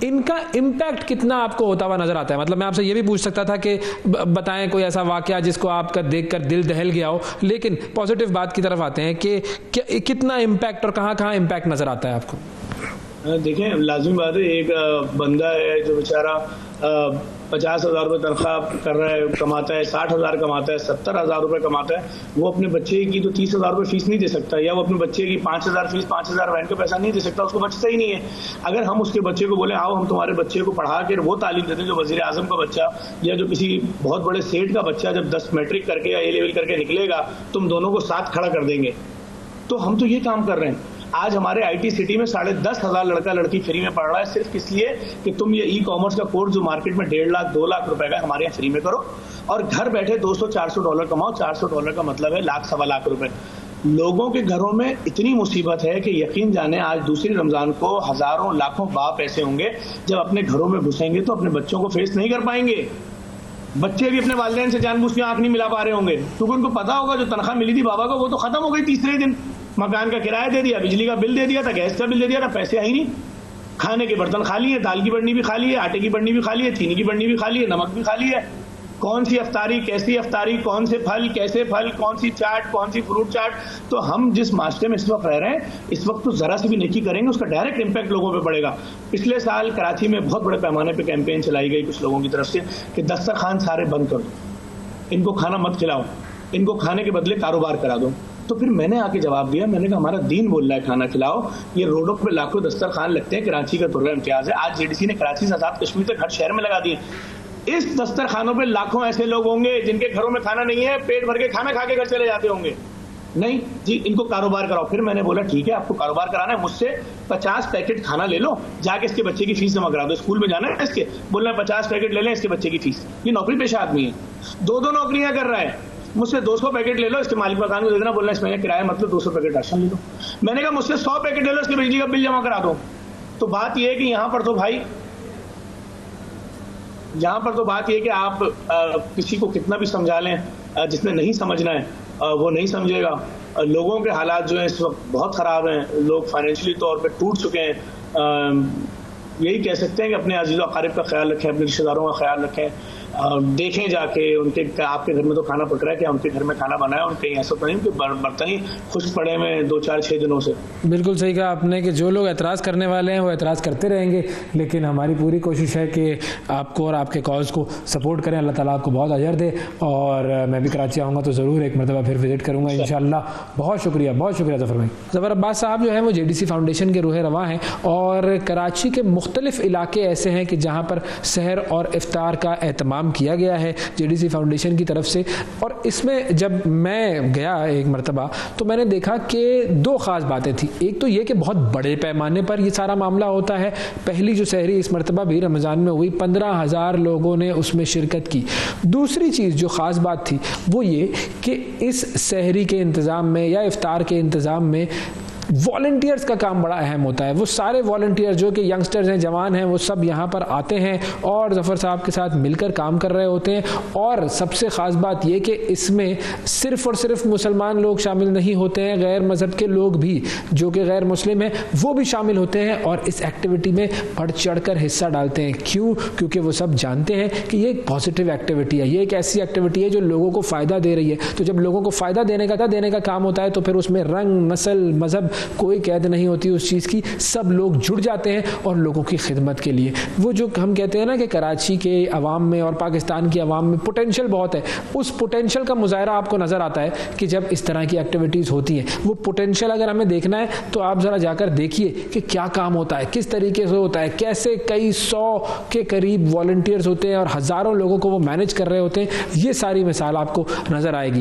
इनका इम्पैक्ट कितना आपको होता हुआ नजर आता है? मतलब मैं आपसे ये भी पूछ सकता था कि बताएं कोई ऐसा वाकया जिसको आपका देखकर दिल दहल गया हो, लेकिन पॉजिटिव बात की तरफ आते हैं कि कितना इम्पैक्ट और कहाँ कहाँ इम्पैक्ट नजर आता है आपको? देखें, लाजमी बात है, एक बंदा है जो बेचारा 50,000 रुपये तनख्वाह कर रहा है, कमाता है, 60,000 कमाता है, 70,000 रुपये कमाता है, वो अपने बच्चे की तो 30,000 रुपये फीस नहीं दे सकता, या वो अपने बच्चे की 5,000 फीस, 5,000 वैन का पैसा नहीं दे सकता, उसको बचता ही नहीं है। अगर हम उसके बच्चे को बोले आओ हम तुम्हारे बच्चे को पढ़ा के वो तालीम देते हैं जो वज़ीर आज़म का बच्चा या जो किसी बहुत बड़े सेठ का बच्चा जब 10 मैट्रिक करके या ए लेवल करके निकलेगा, तुम दोनों को साथ खड़ा कर देंगे, तो हम तो ये काम कर रहे हैं। आज हमारे आईटी सिटी में 10,500 लड़का लड़की फ्री में पढ़ रहा है, सिर्फ इसलिए कि तुम ये ई कॉमर्स का कोर्स जो मार्केट में 1.5 लाख 2 लाख रुपए का हमारे यहाँ फ्री में करो और घर बैठे $200-400 कमाओ। $400 का मतलब है लाख सवा लाख रुपए। लोगों के घरों में इतनी मुसीबत है कि यकीन जाने आज दूसरी रमजान को हजारों लाखों बाप ऐसे होंगे जब अपने घरों में घुसेंगे तो अपने बच्चों को फेस नहीं कर पाएंगे। बच्चे भी अपने वालिदैन से जानबूझ के आंख नहीं मिला पा रहे होंगे, क्योंकि उनको पता होगा जो तनख्वाह मिली थी बाबा को वो तो खत्म हो गई तीसरे दिन। मकान का किराया दे दिया, बिजली का बिल दे दिया था, गैस का बिल दे दिया था, पैसे आई नहीं। खाने के बर्तन खाली है, दाल की बर्नी भी खाली है, आटे की बर्नी भी खाली है, चीनी की बर्नी भी खाली है, नमक भी खाली है। कौन सी अफ्तारी, कैसी अफ्तारी, कौन से फल, कैसे फल, कौन सी चाट, कौन सी फ्रूट चाट। तो हम जिस माशरे में इस वक्त रह रहे हैं, इस वक्त तो जरा सी भी नेकी करेंगे उसका डायरेक्ट इम्पैक्ट लोगों पे पड़ेगा। पिछले साल कराची में बहुत बड़े पैमाने पे कैंपेन चलाई गई कुछ लोगों की तरफ से कि दस्तरखान सारे बंद कर दो, इनको खाना मत खिलाओ, इनको खाने के बदले कारोबार करा दो। तो फिर मैंने आके जवाब दिया, मैंने कहा हमारा दीन बोल रहा है खाना खिलाओ, ये रोडों पे लाखों दस्तरखान लगते हैं, कराची का प्रोग्राम इम्तियाज है। आज जेडीसी ने कराची से आजाद कश्मीर तक हर शहर में लगा दिए। इस दस्तरखानों पे लाखों ऐसे लोग होंगे जिनके घरों में खाना नहीं है, पेट भर के खाना खा के घर चले जाते होंगे। नहीं जी, इनको कारोबार कराओ। फिर मैंने बोला ठीक है, आपको कारोबार कराना है, मुझसे 50 पैकेट खाना ले लो, जाके इसके बच्चे की फीस जमा करा दो। स्कूल में जाना है इसके, बोलना है 50 पैकेट ले लें इसके बच्चे की फीस। ये नौकरी पेशा आदमी है, 2 नौकरियां कर रहा है, मुझसे 200 पैकेट ले लो, इसके मालिक मकान को दे देना, बोलना इस महीने किराया मतलब 200 पैकेट राशन ले लो। मैंने कहा मुझसे 100 पैकेट ले लो, इसके बिजली का बिल जमा करा दो। तो बात यह है कि यहाँ पर तो बात यह है कि आप किसी को कितना भी समझा लें, जिसने नहीं समझना है वो नहीं समझेगा। लोगों के हालात जो है इस वक्त बहुत ख़राब हैं, लोग फाइनेंशियली तौर पे टूट चुके हैं। यही कह सकते हैं कि अपने अजीज़ व अक़ारिब का ख्याल रखें, अपने रिश्तेदारों का ख्याल रखें, देखें जाके उनके आपके घर में तो खाना पक रहा है कि उनके घर में खाना बनाया, उनके ऐसा तो नहीं कि बर्तन ही खुश पड़े में 2-4-6 दिनों से। बिल्कुल सही कहा आपने कि जो लोग एतराज़ करने वाले हैं वो एतराज़ करते रहेंगे, लेकिन हमारी पूरी कोशिश है कि आपको और आपके कॉज को सपोर्ट करें। अल्लाह ताला आपको बहुत अजर दे, और मैं भी कराची आऊँगा तो ज़रूर एक मरतबा फिर विज़िट करूँगा इंशाअल्लाह। बहुत शुक्रिया ज़फ़र भाई। ज़फ़र अब्बास साहब जो है वो जेडीसी फाउंडेशन के रूह रवां हैं, और कराची के मुख्तलिफ इलाके ऐसे हैं कि जहाँ पर सहर और इफ्तार का एहतमाम किया गया है जेडीसी फाउंडेशन की तरफ से। और इसमें जब मैं गया एक मरतबा तो मैंने देखा कि 2 ख़ास बातें थी। एक तो ये कि बहुत बड़े पैमाने पर ये सारा मामला होता है। पहली जो सहरी इस मरतबा भी रमज़ान में हुई, 15,000 लोगों ने उसमें शिरकत की। दूसरी चीज़ जो ख़ास बात थी वो ये कि इस सहरी के इंतज़ाम में या इफ्तार के इंतज़ाम में वॉलंटियर्स का काम बड़ा अहम होता है। वो सारे वॉलंटियर्स जो कि यंगस्टर्स हैं, जवान हैं, वो सब यहाँ पर आते हैं और ज़फ़र साहब के साथ मिलकर काम कर रहे होते हैं। और सबसे ख़ास बात ये कि इसमें सिर्फ़ और सिर्फ मुसलमान लोग शामिल नहीं होते हैं, गैर मज़हब के लोग भी जो कि गैर मुस्लिम हैं वो भी शामिल होते हैं और इस एक्टिविटी में बढ़ चढ़ कर हिस्सा डालते हैं। क्यों? क्योंकि वो सब जानते हैं कि ये एक पॉजिटिव एक्टिविटी है, ये एक ऐसी एक्टिविटी है जो लोगों को फ़ायदा दे रही है। तो जब लोगों को फ़ायदा देने का काम होता है तो फिर उसमें रंग, नस्ल, मज़हब कोई कैद नहीं होती उस चीज़ की। सब लोग जुड़ जाते हैं और लोगों की खिदमत के लिए। वो जो हम कहते हैं ना कि कराची के अवाम में और पाकिस्तान की अवाम में पोटेंशियल बहुत है, उस पोटेंशियल का मुजाहरा आपको नज़र आता है कि जब इस तरह की एक्टिविटीज़ होती हैं। वो पोटेंशियल अगर हमें देखना है तो आप ज़रा जाकर देखिए कि क्या काम होता है, किस तरीके से होता है, कैसे कई 100 के करीब वॉलंटियर्स होते हैं और हज़ारों लोगों को वो मैनेज कर रहे होते हैं। ये सारी मिसाल आपको नज़र आएगी।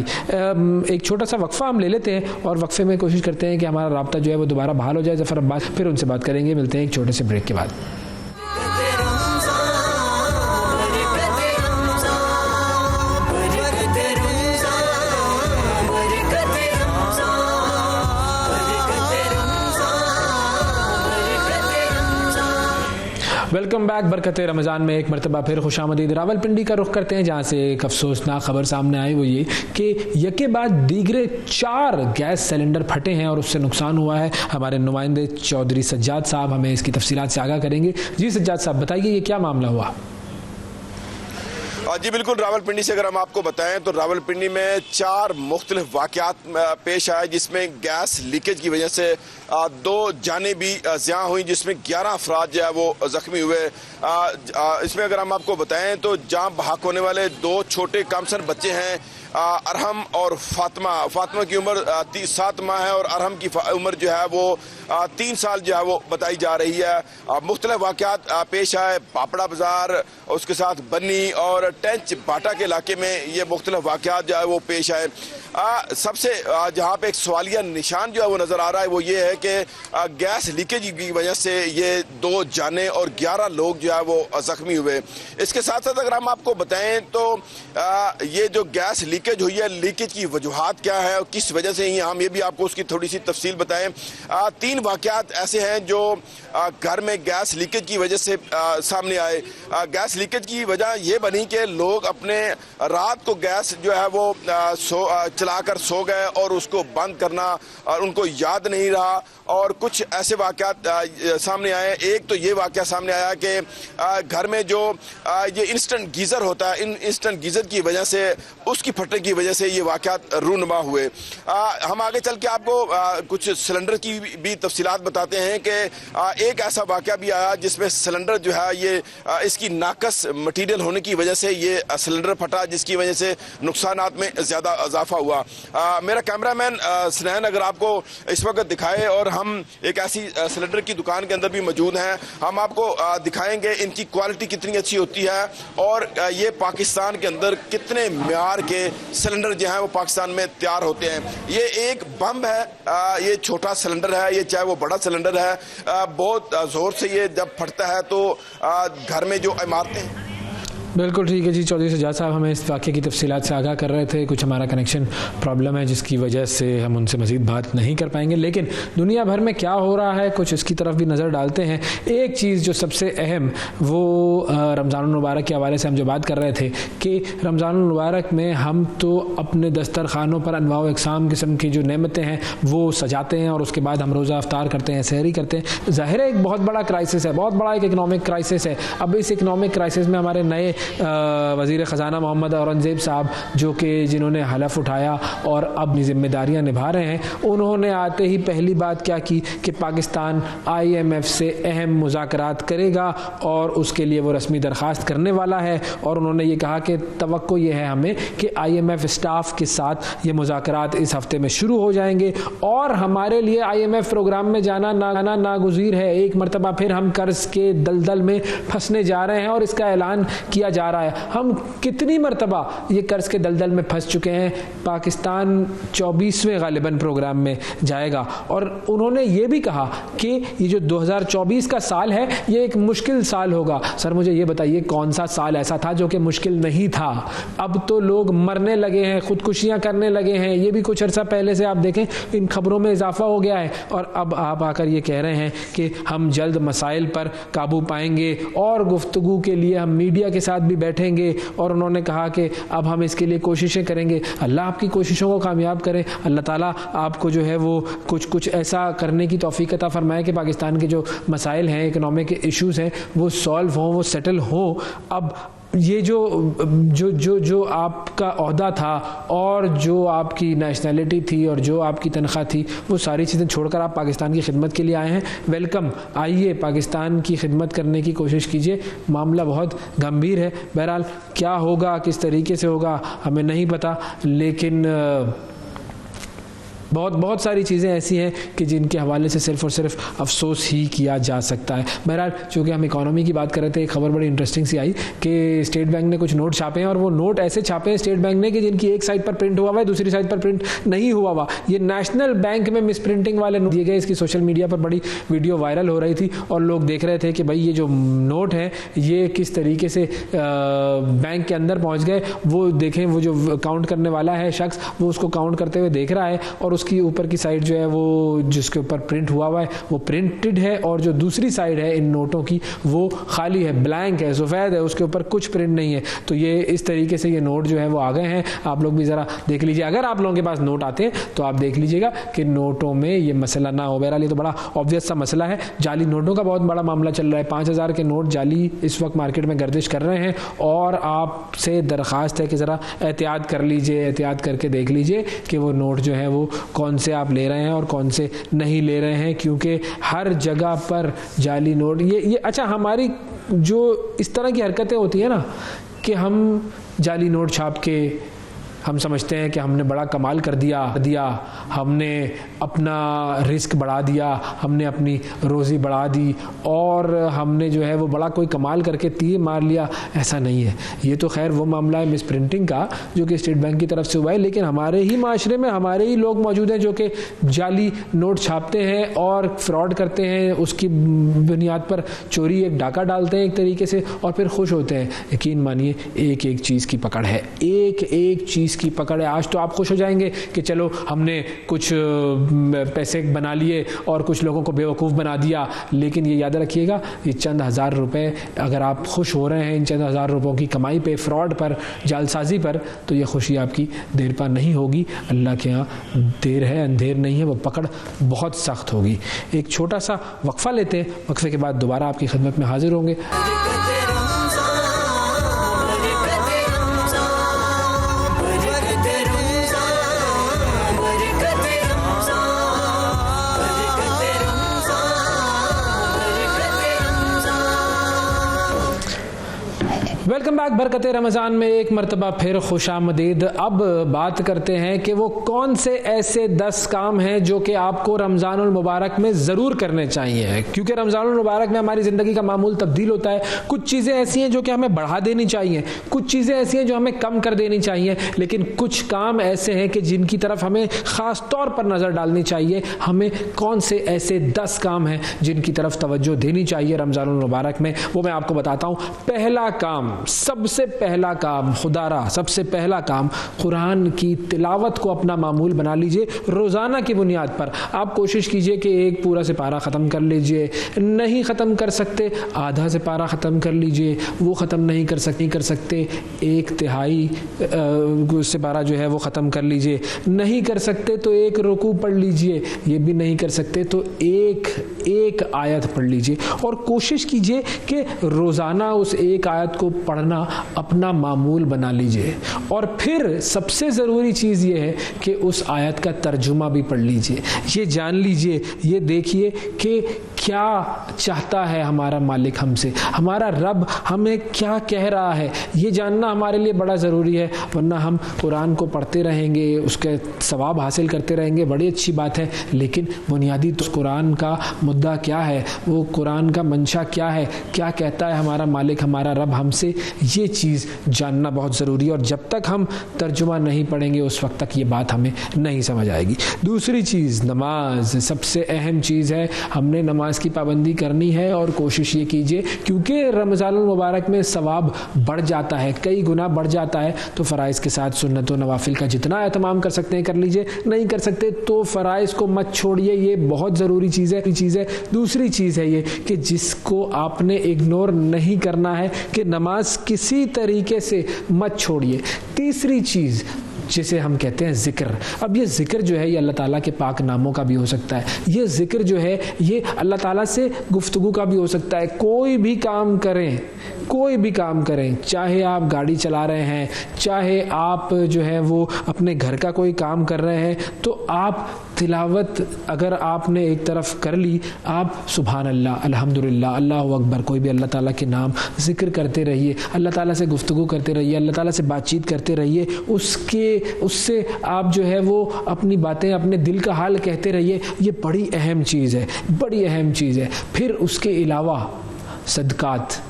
एक छोटा सा वक्फा हम ले लेते हैं और वक्फे में कोशिश करते हैं कि हमारा राब्ता जो है वो दोबारा बहाल हो जाए। ज़फ़र अब्बास फिर उनसे बात करेंगे, मिलते हैं एक छोटे से ब्रेक के बाद। Welcome back. बरकते रमज़ान में एक मरतबा फिर खुशामदीद। रावलपिंडी का रुख करते हैं जहाँ से एक अफसोसनाक खबर सामने आई, वो ये कि यके बाद दीगरे 4 गैस सिलेंडर फटे हैं और उससे नुकसान हुआ है। हमारे नुमाइंदे चौधरी सज्जाद साहब हमें इसकी तफसीलात से आगाह करेंगे। जी सज्जाद साहब बताइए, ये क्या मामला हुआ? जी बिल्कुल, रावलपिंडी से अगर हम आपको बताएं तो रावलपिंडी में 4 मुख्तलिफ वाक़यात पेश आए जिसमें गैस लीकेज की वजह से 2 जानें भी ज़िया हुई, जिसमें 11 अफराद जो है वो जख्मी हुए। इसमें अगर हम आपको बताएं तो जान बहक होने वाले 2 छोटे कमसन बच्चे हैं, अरहम और फातिमा की उम्र 7 माह है और अरहम की उम्र जो है वो 3 साल जो है वो बताई जा रही है। मुख्तलिफ वाक़यात पेश आए, पापड़ा बाजार, उसके साथ बन्नी और टेंच बाटा के इलाके में ये मुख्तलिफ वाक़यात जो है वो पेश आए। सबसे जहाँ पे एक सवालिया निशान जो है वो नज़र आ रहा है वो ये है कि गैस लीकेज की वजह से ये 2 जानें और 11 लोग जो है वो जख्मी हुए। इसके साथ साथ अगर हम आपको बताएं तो ये जो गैस लीकेज हुई है, लीकेज की वजूहात क्या है और किस वजह से ही, हम ये भी आपको उसकी थोड़ी सी तफसील बताएं। 3 वाक़यात ऐसे हैं जो घर में गैस लीकेज की वजह से सामने आए। गैस लीकेज की वजह ये बनी कि लोग अपने रात को गैस जो है वो चलाकर सो गए और उसको बंद करना और उनको याद नहीं रहा, और कुछ ऐसे वाक़यात सामने आए। एक तो ये वाक़या सामने आया कि घर में जो ये इंस्टेंट गीज़र होता है, इन इंस्टेंट गीज़र की वजह से, उसकी फटने की वजह से ये वाक़यात रूनुमा हुए। हम आगे चल के आपको कुछ सिलेंडर की भी तफसीलात बताते हैं कि एक ऐसा वाक़या भी आया जिसमें सिलेंडर जो है ये इसकी नाकस मटीरियल होने की वजह से ये सिलेंडर फटा, जिसकी वजह से नुकसानात में ज़्यादा इजाफा हुआ। मेरा कैमरामैन स्नैन अगर आपको इस वक्त दिखाए, और हम एक ऐसी सिलेंडर की दुकान के अंदर भी मौजूद हैं, हम आपको दिखाएंगे इनकी क्वालिटी कितनी अच्छी होती है और ये पाकिस्तान के अंदर कितने म्यार के सिलेंडर जो हैं वो पाकिस्तान में तैयार होते हैं। ये एक बम है, ये छोटा सिलेंडर है, ये चाहे वो बड़ा सिलेंडर है, बहुत जोर से ये जब फटता है तो घर में जो इमारतें। बिल्कुल ठीक है जी, चौधरी सज्जाद साहब हमें इस वाक़े की तफसीलात से आगाह कर रहे थे। कुछ हमारा कनेक्शन प्रॉब्लम है जिसकी वजह से हम उनसे मज़ीद बात नहीं कर पाएंगे, लेकिन दुनिया भर में क्या हो रहा है कुछ इसकी तरफ भी नज़र डालते हैं। एक चीज़ जो सबसे अहम, वो रमज़ानुल मुबारक के हवाले से हम जो बात कर रहे थे कि रमज़ानुल मुबारक में हम तो अपने दस्तरखानों पर अनवाओ इकसाम किस्म की जो नेमतें हैं वो सजाते हैं और उसके बाद हम रोज़ा अफ्तार करते हैं, सहरी करते हैं। ज़ाहिर है एक बहुत बड़ा क्राइसिस है, बहुत बड़ा एक इकनॉमिक क्राइसिस है। अब इस इकनॉमिक क्राइसिस में हमारे नए वज़ीर ख़जाना मोहम्मद औरंगज़ेब साहब, जो कि जिन्होंने हलफ उठाया और अब अपनी ज़िम्मेदारियाँ निभा रहे हैं, उन्होंने आते ही पहली बात क्या की कि पाकिस्तान IMF से अहम मुज़ाकरात करेगा और उसके लिए वो रस्मी दरख्वास्त करने वाला है। और उन्होंने ये कहा कि तवक्को ये है हमें कि IMF स्टाफ के साथ ये मुज़ाकरात इस हफ्ते में शुरू हो जाएंगे और हमारे लिए IMF प्रोग्राम में जाना नागुज़ीर है। एक मरतबा फिर हम कर्ज़ के दलदल में फंसने जा रहे हैं और इसका ऐलान किया जा रहा है। हम कितनी मरतबा ये कर्ज के दलदल में फंस चुके हैं। पाकिस्तान 24वें गालिबन प्रोग्राम में जाएगा और उन्होंने ये भी कहा कि ये जो 2024 का साल है ये एक मुश्किल साल होगा। सर मुझे ये बताइए कौन सा साल ऐसा था जो कि मुश्किल नहीं था? अब तो लोग मरने लगे हैं, खुदकुशियां करने लगे हैं। ये भी कुछ अर्सा पहले से आप देखें इन खबरों में इजाफा हो गया है और अब आप आकर ये कह रहे हैं कि हम जल्द मसाइल पर काबू पाएंगे और गुफ्तगू के लिए हम मीडिया के साथ भी बैठेंगे। और उन्होंने कहा कि अब हम इसके लिए कोशिशें करेंगे। अल्लाह आपकी कोशिशों को कामयाब करे, अल्लाह ताला आपको जो है वो कुछ ऐसा करने की तौफीक अता फरमाए कि पाकिस्तान के जो मसाइल हैं, इकोनॉमिक इश्यूज़ हैं, वो सॉल्व हों, वो सेटल हों। अब ये जो आपका ओहदा था और जो आपकी नेशनलिटी थी और जो आपकी तनख्वाह थी, वो सारी चीज़ें छोड़कर आप पाकिस्तान की खिदमत के लिए आए हैं। वेलकम, आइए पाकिस्तान की खिदमत करने की कोशिश कीजिए। मामला बहुत गंभीर है। बहरहाल क्या होगा, किस तरीके से होगा हमें नहीं पता, लेकिन बहुत सारी चीज़ें ऐसी हैं कि जिनके हवाले से सिर्फ़ और सिर्फ अफसोस ही किया जा सकता है। बहरहाल चूँकि हम इकॉनमी की बात कर रहे थे, एक खबर बड़ी इंटरेस्टिंग सी आई कि स्टेट बैंक ने कुछ नोट छापे हैं और वो नोट ऐसे छापे हैं स्टेट बैंक ने कि जिनकी एक साइड पर प्रिंट हुआ हुआ है, दूसरी साइड पर प्रिंट नहीं हुआ हुआ। ये नेशनल बैंक में मिस प्रिंटिंग वाले नोट दिए गए। इसकी सोशल मीडिया पर बड़ी वीडियो वायरल हो रही थी और लोग देख रहे थे कि भाई ये जो नोट है ये किस तरीके से बैंक के अंदर पहुँच गए। वो देखें, वो जो काउंट करने वाला है शख्स, वो उसको काउंट करते हुए देख रहा है और उसकी ऊपर की साइड जो है वो जिसके ऊपर प्रिंट हुआ है वो प्रिंटेड है, और जो दूसरी साइड है इन नोटों की वो खाली है, ब्लैंक है, सफ़ेद है, उसके ऊपर कुछ प्रिंट नहीं है। तो ये इस तरीके से ये नोट जो है वो आ गए हैं। आप लोग भी ज़रा देख लीजिए, अगर आप लोगों के पास नोट आते हैं तो आप देख लीजिएगा कि नोटों में ये मसला ना हो। बहरहाल ये तो बड़ा ऑब्वियस सा मसला है, जाली नोटों का बहुत बड़ा मामला चल रहा है। 5000 के नोट जाली इस वक्त मार्केट में गर्दिश कर रहे हैं, और आपसे दरख्वास्त है कि ज़रा एहतियात कर लीजिए, एहतियात करके देख लीजिए कि वो नोट जो है वो कौन से आप ले रहे हैं और कौन से नहीं ले रहे हैं, क्योंकि हर जगह पर जाली नोट ये अच्छा, हमारी जो इस तरह की हरकतें होती है ना कि हम जाली नोट छाप के हम समझते हैं कि हमने बड़ा कमाल कर दिया, हमने अपना रिस्क बढ़ा दिया, हमने अपनी रोज़ी बढ़ा दी, और हमने जो है वो बड़ा कोई कमाल करके तीर मार लिया। ऐसा नहीं है। ये तो खैर वो मामला है मिस प्रिंटिंग का जो कि स्टेट बैंक की तरफ से हुआ है, लेकिन हमारे ही माशरे में हमारे ही लोग मौजूद हैं जो कि जाली नोट छापते हैं और फ्रॉड करते हैं, उसकी बुनियाद पर चोरी एक डाका डालते हैं एक तरीके से, और फिर खुश होते हैं। यकीन मानिए एक एक चीज़ की पकड़ है, एक एक चीज़ की पकड़ है। आज तो आप खुश हो जाएंगे कि चलो हमने कुछ पैसे बना लिए और कुछ लोगों को बेवकूफ़ बना दिया, लेकिन ये याद रखिएगा ये चंद हज़ार रुपए, अगर आप खुश हो रहे हैं इन चंद हज़ार रुपयों की कमाई पे, फ्रॉड पर, जालसाजी पर, तो ये खुशी आपकी देर पर नहीं होगी। अल्लाह के यहाँ देर है अंधेर नहीं है, वो पकड़ बहुत सख्त होगी। एक छोटा सा वक्फ़ा लेते हैं, वक्फ़े के बाद दोबारा आपकी खिदमत में हाजिर होंगे। Welcome back. बरकत रमज़ान में एक मरतबा फिर खुशामदीद। अब बात करते हैं कि वो कौन से ऐसे 10 काम हैं जो कि आपको रमज़ानुल मुबारक में ज़रूर करने चाहिए, क्योंकि रमज़ानुल मुबारक में हमारी ज़िंदगी का मामूल तब्दील होता है। कुछ चीज़ें ऐसी हैं जो कि हमें बढ़ा देनी चाहिए, कुछ चीज़ें ऐसी हैं जो हमें कम कर देनी चाहिए, लेकिन कुछ काम ऐसे हैं कि जिनकी तरफ हमें ख़ास तौर पर नज़र डालनी चाहिए। हमें कौन से ऐसे 10 काम हैं जिनकी तरफ तवज्जो देनी चाहिए रमज़ानुल मुबारक में, वो मैं आपको बताता हूँ। पहला काम, सबसे पहला काम, खुदारा सबसे पहला काम, कुरान की तिलावत को अपना मामूल बना लीजिए। रोज़ाना की बुनियाद पर आप कोशिश कीजिए कि एक पूरा से पारा ख़त्म कर लीजिए। नहीं ख़त्म कर सकते आधा से पारा ख़त्म कर लीजिए, वो ख़त्म नहीं कर सकते 1/3 से पारा जो है वो ख़त्म कर लीजिए। नहीं कर सकते तो एक रुकू पढ़ लीजिए, ये भी नहीं कर सकते तो एक आयत पढ़ लीजिए, और कोशिश कीजिए कि रोज़ाना उस एक आयत को पढ़ना अपना मामूल बना लीजिए। और फिर सबसे ज़रूरी चीज़ ये है कि उस आयत का तर्जुमा भी पढ़ लीजिए। ये जान लीजिए, ये देखिए कि क्या चाहता है हमारा मालिक हमसे, हमारा रब हमें क्या कह रहा है, ये जानना हमारे लिए बड़ा ज़रूरी है। वरना हम कुरान को पढ़ते रहेंगे, उसके सवाब हासिल करते रहेंगे, बड़ी अच्छी बात है, लेकिन बुनियादी तो कुरान का मुद्दा क्या है, वो कुरान का मंशा क्या है, क्या कहता है हमारा मालिक, हमारा रब हमसे, ये चीज़ जानना बहुत ज़रूरी है। और जब तक हम तर्जुमा नहीं पढ़ेंगे उस वक्त तक ये बात हमें नहीं समझ आएगी। दूसरी चीज़, नमाज सबसे अहम चीज़ है। हमने नमाज की पाबंदी करनी है, और कोशिश ये कीजिए, क्योंकि रमज़ानुल मुबारक में सवाब बढ़ जाता है, कई गुना बढ़ जाता है, तो फ़राइज़ के साथ सुन्नत व नवाफिल का जितना एहतमाम कर सकते हैं कर लीजिए, नहीं कर सकते तो फ़राइज़ को मत छोड़िए, ये बहुत ज़रूरी चीज़ है। दूसरी चीज़ है ये कि जिसको आपने इग्नोर नहीं करना है कि नमाज किसी तरीके से मत छोड़िए। तीसरी चीज़ जिसे हम कहते हैं ज़िक्र। अब ये ज़िक्र जो है ये अल्लाह ताला के पाक नामों का भी हो सकता है, ये ज़िक्र जो है ये अल्लाह ताला से गुफ्तगू का भी हो सकता है। कोई भी काम करें, चाहे आप गाड़ी चला रहे हैं, चाहे आप जो है वो अपने घर का कोई काम कर रहे हैं, तो आप तिलावत अगर आपने एक तरफ कर ली, आप सुभान अल्लाह, अल्हम्दुलिल्लाह, अल्लाहु अकबर, कोई भी अल्लाह ताला के नाम ज़िक्र करते रहिए, अल्लाह ताला से गुफ्तगू करते रहिए, अल्लाह ताला से बातचीत करते रहिए, उससे आप जो है वो अपनी बातें, अपने दिल का हाल कहते रहिए। ये बड़ी अहम चीज़ है। फिर उसके अलावा सदकात,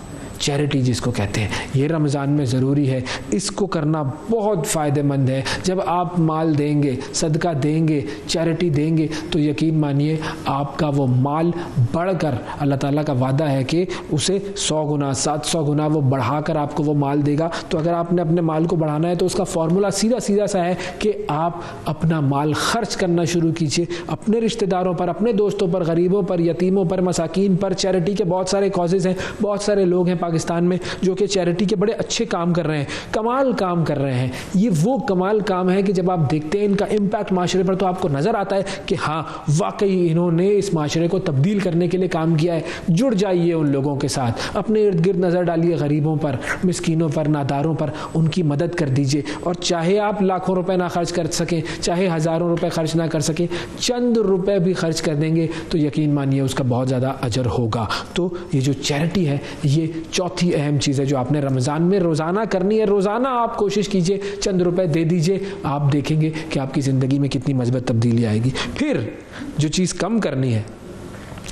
चैरिटी जिसको कहते हैं, ये रमज़ान में ज़रूरी है। इसको करना बहुत फ़ायदेमंद है। जब आप माल देंगे, सदका देंगे, चैरिटी देंगे, तो यकीन मानिए आपका वो माल बढ़कर, अल्लाह ताला का वादा है कि उसे 100 गुना 700 गुना वो बढ़ाकर आपको वो माल देगा। तो अगर आपने अपने माल को बढ़ाना है तो उसका फॉर्मूला सीधा सीधा सा है कि आप अपना माल खर्च करना शुरू कीजिए, अपने रिश्तेदारों पर, अपने दोस्तों पर, गरीबों पर, यतीमों पर, मसाकीन पर। चैरिटी के बहुत सारे कॉजेज़ हैं, बहुत सारे लोग हैं पाकिस्तान में जो कि चैरिटी के बड़े अच्छे काम कर रहे हैं, कमाल काम कर रहे हैं। ये वो कमाल काम है कि जब आप देखते हैं इनका इम्पैक्ट माशरे पर तो आपको नज़र आता है कि हाँ वाकई इन्होंने इस माशरे को तब्दील करने के लिए काम किया है। जुड़ जाइए उन लोगों के साथ, अपने इर्द गिर्द नज़र डालिए, गरीबों पर, मिस्कीनों पर, नादारों पर, उनकी मदद कर दीजिए। और चाहे आप लाखों रुपए ना खर्च कर सकें, चाहे हज़ारों रुपए खर्च ना कर सकें, चंद रुपए भी खर्च कर देंगे तो यकीन मानिए उसका बहुत ज़्यादा अजर होगा। तो ये जो चैरिटी है, ये चौथी अहम चीज़ है जो आपने रमज़ान में रोज़ाना करनी है। रोज़ाना आप कोशिश कीजिए, चंद रुपए दे दीजिए, आप देखेंगे कि आपकी ज़िंदगी में कितनी मज़बूत तब्दीली आएगी। फिर जो चीज़ कम करनी है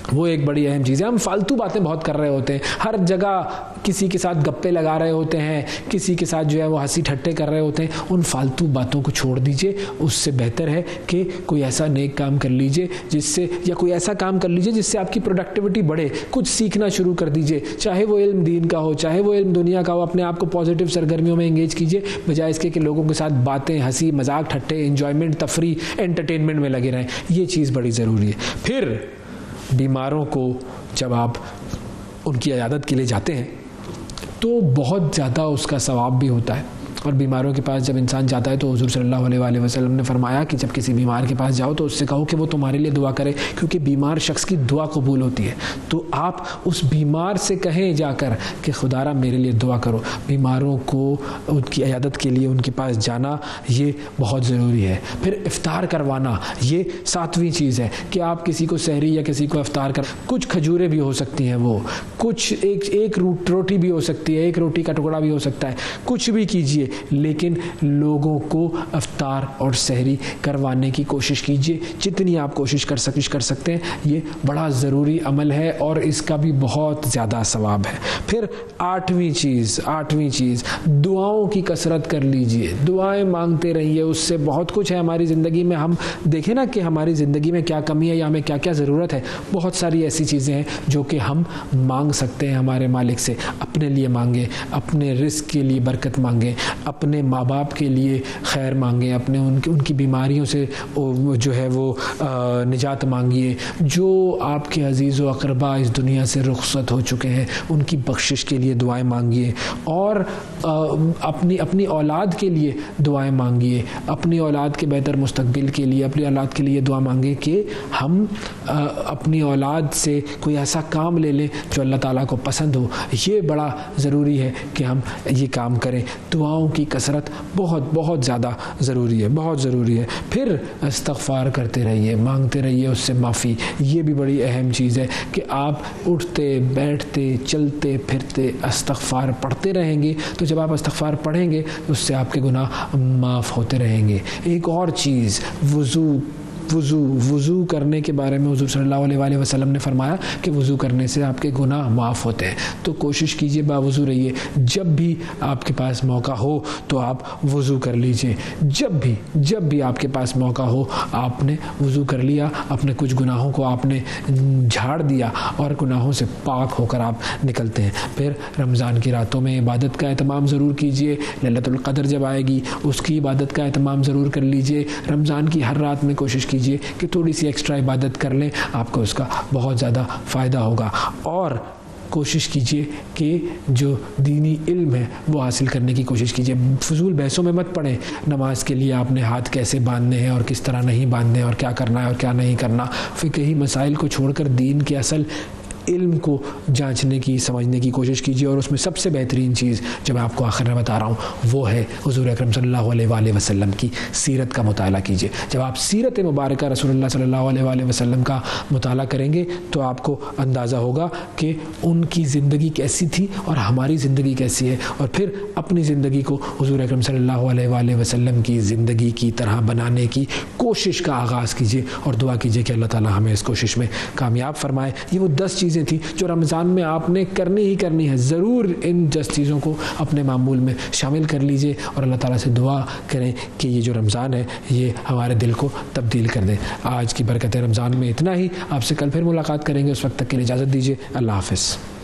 वो एक बड़ी अहम चीज़ है। हम फालतू बातें बहुत कर रहे होते हैं, हर जगह किसी के साथ गप्पे लगा रहे होते हैं, किसी के साथ जो है वो हंसी ठट्टे कर रहे होते हैं। उन फालतू बातों को छोड़ दीजिए। उससे बेहतर है कि कोई ऐसा नेक काम कर लीजिए जिससे, या कोई ऐसा काम कर लीजिए जिससे आपकी प्रोडक्टिविटी बढ़े। कुछ सीखना शुरू कर दीजिए, चाहे वो इल्म दीन का हो, चाहे वो इल्म दुनिया का हो। अपने आप को पॉजिटिव सरगर्मियों में एंगेज कीजिए, बजाय इसके कि लोगों के साथ बातें, हंसी मजाक, ठट्टे, एंजॉयमेंट, तफरी, एंटरटेनमेंट में लगे रहें। ये चीज़ बड़ी ज़रूरी है। फिर बीमारों को जब आप उनकी इयादत के लिए जाते हैं तो बहुत ज़्यादा उसका सवाब भी होता है। और बीमारों के पास जब इंसान जाता है तो हुज़ूर सल्लल्लाहु अलैहि वसल्लम ने फरमाया कि जब किसी बीमार के पास जाओ तो उससे कहो कि वो तुम्हारे लिए दुआ करे, क्योंकि बीमार शख्स की दुआ कबूल होती है। तो आप उस बीमार से कहें जाकर कि खुदारा मेरे लिए दुआ करो। बीमारों को उनकी इयादत के लिए उनके पास जाना ये बहुत ज़रूरी है। फिर इफ्तार करवाना, ये 7वीं चीज़ है कि आप किसी को सहरी या किसी को इफ्तार कर, कुछ खजूरें भी हो सकती हैं, वो कुछ एक रोटी भी हो सकती है, एक रोटी का टुकड़ा भी हो सकता है, कुछ भी कीजिए, लेकिन लोगों को इफ्तार और सहरी करवाने की कोशिश कीजिए। जितनी आप कोशिश कर सकते हैं, ये बड़ा ज़रूरी अमल है और इसका भी बहुत ज़्यादा सवाब है। फिर 8वीं चीज़ दुआओं की कसरत कर लीजिए, दुआएं मांगते रहिए। उससे बहुत कुछ है हमारी ज़िंदगी में। हम देखें ना कि हमारी ज़िंदगी में क्या कमी है या हमें क्या क्या ज़रूरत है। बहुत सारी ऐसी चीज़ें हैं जो कि हम मांग सकते हैं हमारे मालिक से। अपने लिए मांगें, अपने रिस्क के लिए बरकत मांगें, अपने माँ बाप के लिए खैर मांगें, अपने उनकी बीमारियों से जो है वो निजात मांगिए। जो आपके अजीज़ व अक़रबा इस दुनिया से रुखसत हो चुके हैं उनकी बख्शिश के लिए दुआएं मांगिए। और अपनी औलाद के लिए दुआएं मांगिए, अपनी औलाद के बेहतर मुस्तकबिल के लिए, अपनी औलाद के लिए दुआ मांगे कि हम अपनी औलाद से कोई ऐसा काम ले लें जो अल्लाह ताला को पसंद हो। ये बड़ा ज़रूरी है कि हम ये काम करें। दुआओं की कसरत बहुत बहुत ज़्यादा ज़रूरी है, बहुत ज़रूरी है। फिर इस्तग़फ़ार करते रहिए, मांगते रहिए उससे माफ़ी। ये भी बड़ी अहम चीज़ है कि आप उठते बैठते चलते फिरते इस्तग़फ़ार पढ़ते रहेंगे। तो जब आप इस्तग़फ़ार पढ़ेंगे उससे आपके गुनाह माफ़ होते रहेंगे। एक और चीज़, वज़ू करने के बारे में हुज़ूर सल्लल्लाहु अलैहि वसल्लम ने फरमाया कि वज़ू करने से आपके गुनाह माफ़ होते हैं। तो कोशिश कीजिए, बावज़ू रहिए। जब भी आपके पास मौका हो तो आप वज़ू कर लीजिए। जब भी आपके पास मौका हो आपने वज़ू कर लिया, अपने कुछ गुनाहों को आपने झाड़ दिया और गुनाहों से पाक होकर आप निकलते हैं। फिर रमज़ान की रातों में इबादत का एहतमाम ज़रूर कीजिए। लैलतुल क़द्र जब आएगी उसकी इबादत का एहतमाम ज़रूर कर लीजिए। रमज़ान की हर रात में कोशिश कीजिए कि थोड़ी सी एक्स्ट्रा इबादत कर लें, आपको उसका बहुत ज़्यादा फ़ायदा होगा। और कोशिश कीजिए कि जो दीनी इल्म है वो हासिल करने की कोशिश कीजिए। फजूल बहसों में मत पड़ें। नमाज के लिए आपने हाथ कैसे बांधने हैं और किस तरह नहीं बांधने और क्या करना है और क्या नहीं करना, फ़िक़ही मसाइल को छोड़कर दीन के असल इल्म को जांचने की, समझने की कोशिश कीजिए। और उसमें सबसे बेहतरीन चीज़ जो मैं आपको आखिर में बता रहा हूँ वो है हुज़ूर अकरम सल्लल्लाहु अलैहि वसल्लम की सीरत का मुताला कीजिए। जब आप सीरत मुबारक रसूलुल्लाह सल्लल्लाहु अलैहि वसल्लम का मुताला करेंगे तो आपको अंदाज़ा होगा कि उनकी ज़िंदगी कैसी थी और हमारी ज़िंदगी कैसी है। और फिर अपनी ज़िंदगी को हुज़ूर अकरम सल्लल्लाहु अलैहि वसल्लम की ज़िंदगी की तरह बनाने की कोशिश का आगाज़ कीजिए और दुआ कीजिए कि अल्लाह ताला हमें इस कोशिश में कामयाब फरमाए। ये वो 10 चीज़ें चीज़ें थी जो रमज़ान में आपने करनी ही करनी है। ज़रूर इन 10 चीज़ों को अपने मामूल में शामिल कर लीजिए और अल्लाह ताला से दुआ करें कि ये जो रमज़ान है ये हमारे दिल को तब्दील कर दे। आज की बरकत रमज़ान में इतना ही। आपसे कल फिर मुलाकात करेंगे, उस वक्त तक के लिए इजाज़त दीजिए। अल्लाह हाफ़िज़।